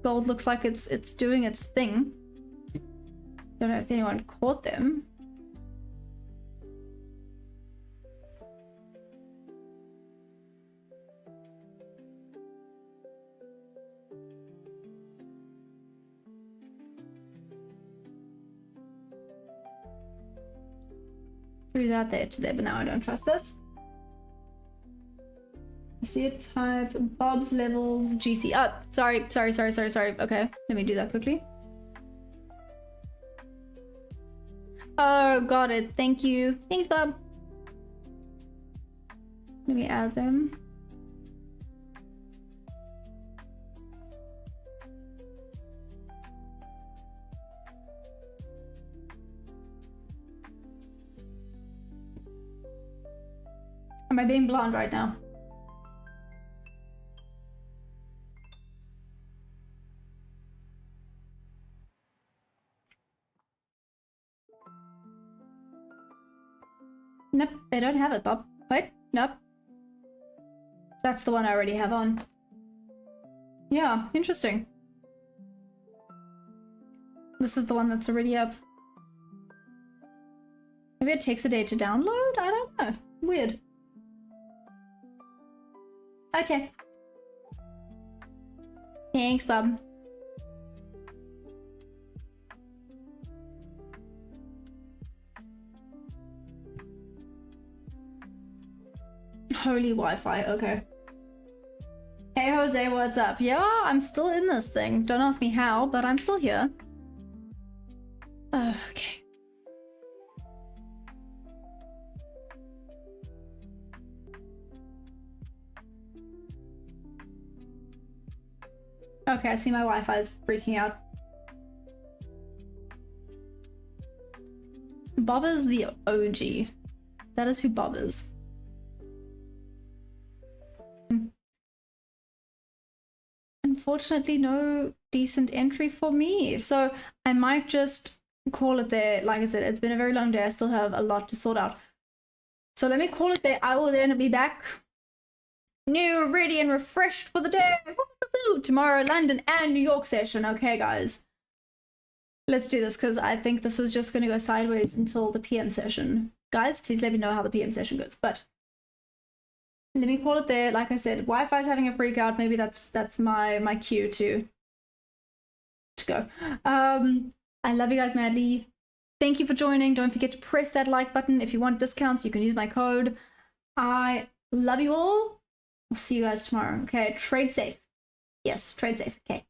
Gold looks like it's doing its thing. Don't know if anyone caught them. Threw that there to there, but now I don't trust this. I see it type Bob's levels GC. Oh, sorry. Okay, let me do that quickly. Oh, got it. Thank you. Thanks, Bob. Let me add them. Am I being blonde right now? Nope, they don't have it, Bob. Wait, nope. That's the one I already have on. Yeah, interesting. This is the one that's already up. Maybe it takes a day to download? I don't know. Weird. Okay. Thanks, bub. Holy Wi-Fi, okay. Hey Jose, what's up? Yeah, I'm still in this thing. Don't ask me how, but I'm still here. Okay. Okay, I see my Wi-Fi is freaking out. Bob is the OG. That is who Bob is. Unfortunately, no decent entry for me. So I might just call it there. Like I said, it's been a very long day. I still have a lot to sort out. So let me call it there. I will then be back new, ready, and refreshed for the day. Woo-hoo-hoo. Tomorrow, London and New York session. Okay, guys. Let's do this because I think this is just going to go sideways until the PM session. Guys, please let me know how the PM session goes. But let me call it there. Like I said, Wi-Fi's having a freak out. Maybe that's my cue to go. I love you guys madly. Thank you for joining. Don't forget to press that like button. If you want discounts, you can use my code. I love you all. I'll see you guys tomorrow. Okay, trade safe. Yes, trade safe. Okay.